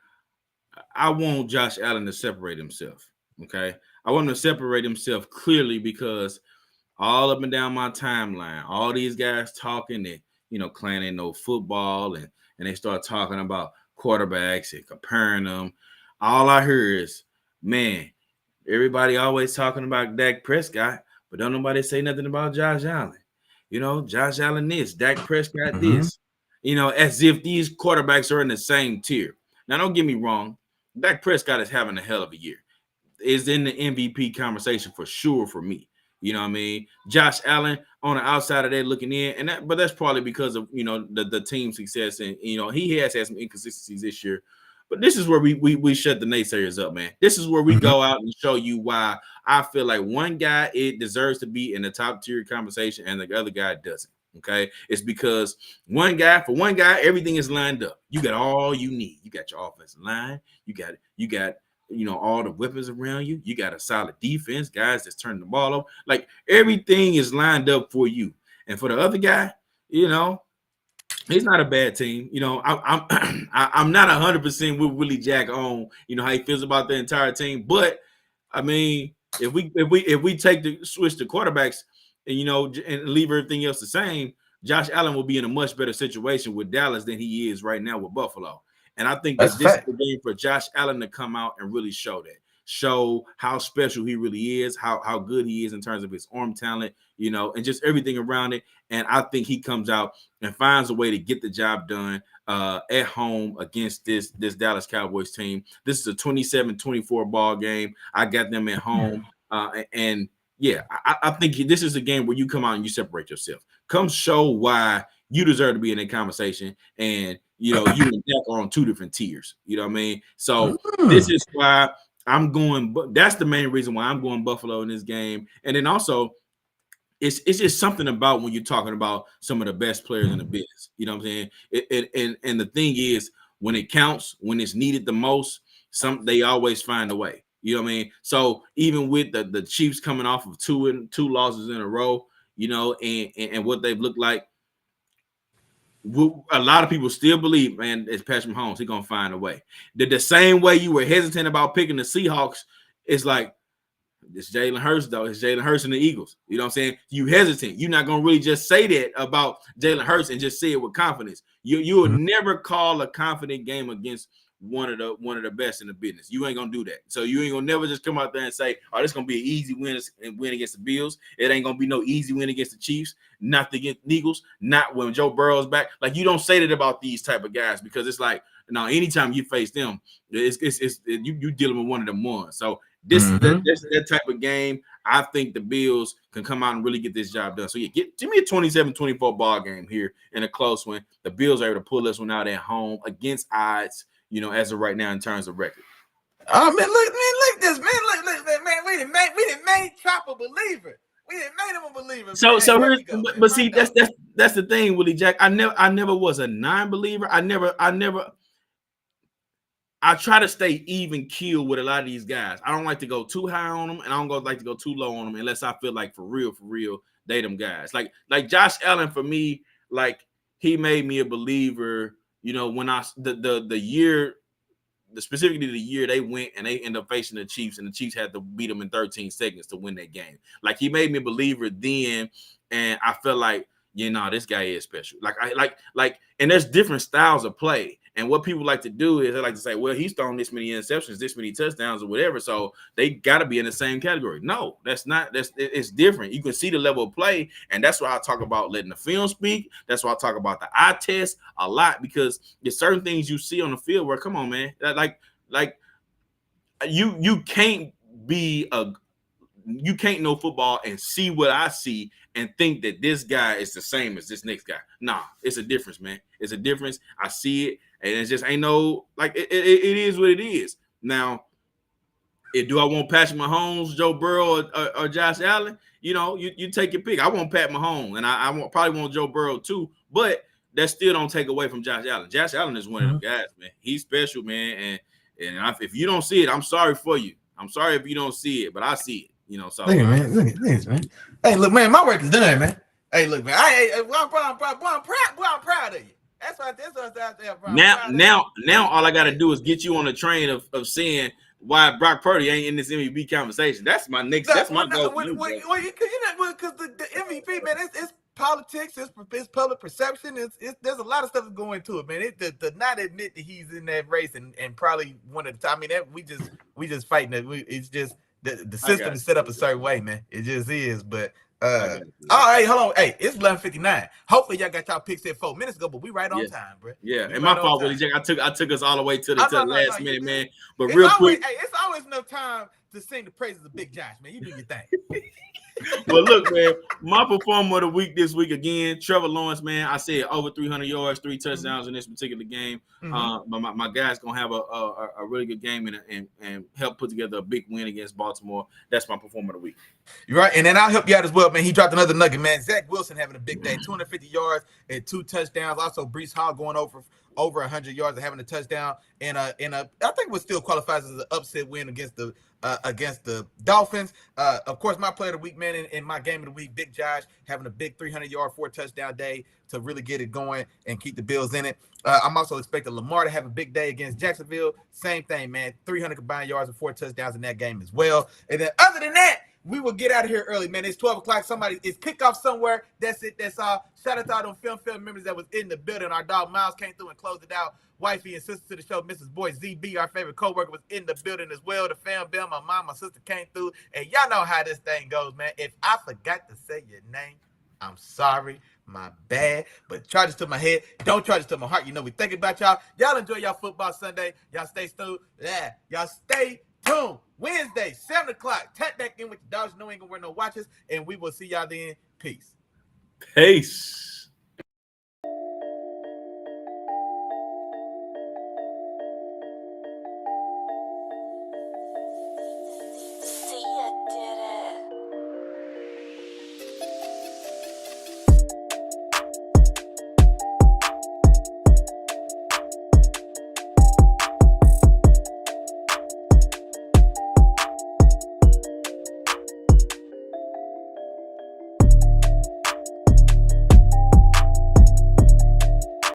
I want Josh Allen to separate himself, okay? I want him to separate himself clearly because all up and down my timeline, all these guys talking that, claiming they know football and they start talking about quarterbacks and comparing them. All I hear is, man, everybody always talking about Dak Prescott, but don't nobody say nothing about Josh Allen. Josh Allen this, Dak Prescott this. As if these quarterbacks are in the same tier. Now, don't get me wrong. Dak Prescott is having a hell of a year. Is in the MVP conversation for sure for me. You know what I mean? Josh Allen on the outside of that looking in, but that's probably because of the team success, and he has had some inconsistencies this year. But this is where we shut the naysayers up, man. This is where we go out and show you why I feel like one guy it deserves to be in the top tier conversation and the other guy doesn't. Okay, it's because one guy everything is lined up. You got all you need. You got your offensive line. You got all the weapons around you. You got a solid defense, guys that's turning the ball over. Like everything is lined up for you. And for the other guy, he's not a bad team. I'm not 100% with Willie Jack on how he feels about the entire team. But I mean, if we switch the quarterbacks and leave everything else the same, Josh Allen will be in a much better situation with Dallas than he is right now with Buffalo. And I think that this is the game for Josh Allen to come out and really show how special he really is, how good he is in terms of his arm talent, and just everything around it. And I think he comes out and finds a way to get the job done at home against this Dallas Cowboys team. This is a 27-24 ball game. I got them at home. I think this is a game where you come out and you separate yourself. Come show why you deserve to be in a conversation, and you and Dak are on 2 different tiers. You know what I mean? So this is why I'm going. That's the main reason why I'm going Buffalo in this game. And then also, it's just something about when you're talking about some of the best players in the business. You know what I'm saying? And the thing is, when it counts, when it's needed the most, they always find a way. You know what I mean? So even with the Chiefs coming off of two losses in a row, you know, and what they've looked like, a lot of people still believe, man, it's Patrick Mahomes. He's gonna find a way. The same way you were hesitant about picking the Seahawks, it's like it's Jalen Hurts, though. It's Jalen Hurts and the Eagles. You know what I'm saying? You hesitant. You're not gonna really just say that about Jalen Hurts and just say it with confidence. You will never call a confident game against one of the best in the business. You ain't gonna do that. So you ain't gonna never just come out there and say, "Oh, this gonna be an easy win against the Bills." It ain't gonna be no easy win against the Chiefs, not against the Eagles, not when Joe Burrow's back. Like you don't say that about these type of guys because it's like now anytime you face them, you dealing with one of them ones. So this that type of game, I think the Bills can come out and really get this job done. So yeah, give me a 27-24 ball game here in a close one. The Bills are able to pull this one out at home against odds. You know, as of right now, in terms of record. Oh man, look this, man. Look, man. We didn't make Chop a believer. We didn't make him a believer. So here's, but see, that's the thing, Willie Jack. I never was a non-believer. I try to stay even keel with a lot of these guys. I don't like to go too high on them, and I don't like to go too low on them unless I feel like for real, they them guys. Like Josh Allen for me, like he made me a believer. You know, when specifically the year they went and they ended up facing the Chiefs, and the Chiefs had to beat them in 13 seconds to win that game. Like he made me a believer then, and I felt like, this guy is special. And there's different styles of play. And what people like to do is they like to say, well, he's thrown this many interceptions, this many touchdowns, or whatever, so they got to be in the same category. No, it's different. You can see the level of play, and that's why I talk about letting the film speak. That's why I talk about the eye test a lot, because there's certain things you see on the field where, come on, man, like you can't know football and see what I see and think that this guy is the same as this next guy. Nah, it's a difference, man. It's a difference. I see it, and it just ain't no, like, it is what it is. Now, do I want Patrick Mahomes, Joe Burrow, or Josh Allen? You take your pick. I want Pat Mahomes, and I probably want Joe Burrow too, but that still don't take away from Josh Allen. Josh Allen is one of the guys, man. He's special, man, and if you don't see it, I'm sorry for you. I'm sorry if you don't see it, but I see it. So look at this, man. Hey, look, man, my work is done, man. Hey, look, man, I'm proud of you. That's what's out there, bro. Now, all I got to do is get you on the train of seeing why Brock Purdy ain't in this MVP conversation. That's my next. That's my goal. Because the MVP, man, it's politics, it's public perception. There's a lot of stuff going into it, man. To not admit that he's in that race and probably one of the time. I mean, that we just fighting it. It's just. The system is set up a certain way, man. It just is. But all right, hold on. Hey, it's 11:59. Hopefully y'all got y'all picks at 4 minutes ago, but we right on time, bro. Yeah, and my fault, Willie Jack. I took us all the way to the last minute, man. But it's real quick, quick, it's always enough time to sing the praises of Big Josh, man. You do your thing. Well, look, man, my performer of the week this week again, Trevor Lawrence, man. I said over 300 yards, 3 touchdowns in this particular game. My guy's gonna have a really good game and help put together a big win against Baltimore. That's my performer of the week. You're right, and then I'll help you out as well, man. He dropped another nugget, man. Zach Wilson having a big day, 250 yards and 2 touchdowns. Also, Breece Hall going over 100 yards and having a touchdown, and I think what still qualifies as an upset win against the Dolphins. Of course, my player of the week, man, in my game of the week, Big Josh having a big 300-yard, 4-touchdown day to really get it going and keep the Bills in it. I'm also expecting Lamar to have a big day against Jacksonville. Same thing, man. 300 combined yards and 4 touchdowns in that game as well. And then other than that, we will get out of here early, man. It's 12 o'clock. It's kickoff somewhere. That's it. That's all. Shout out to all them film members that was in the building. Our dog Miles came through and closed it out. Wifey and sister to the show, Mrs. Boy ZB, our favorite coworker, was in the building as well. The fam bill, my mom, my sister came through. And y'all know how this thing goes, man. If I forgot to say your name, I'm sorry. My bad. But charge it to my head. Don't charge it to my heart. You know we think about y'all. Y'all enjoy y'all football Sunday. Y'all stay tuned. Yeah. Y'all stay tuned. Wednesday, 7 o'clock. Tap back in with the Dogs. No ain't gonna wear no watches. And we will see y'all then. Peace. Peace.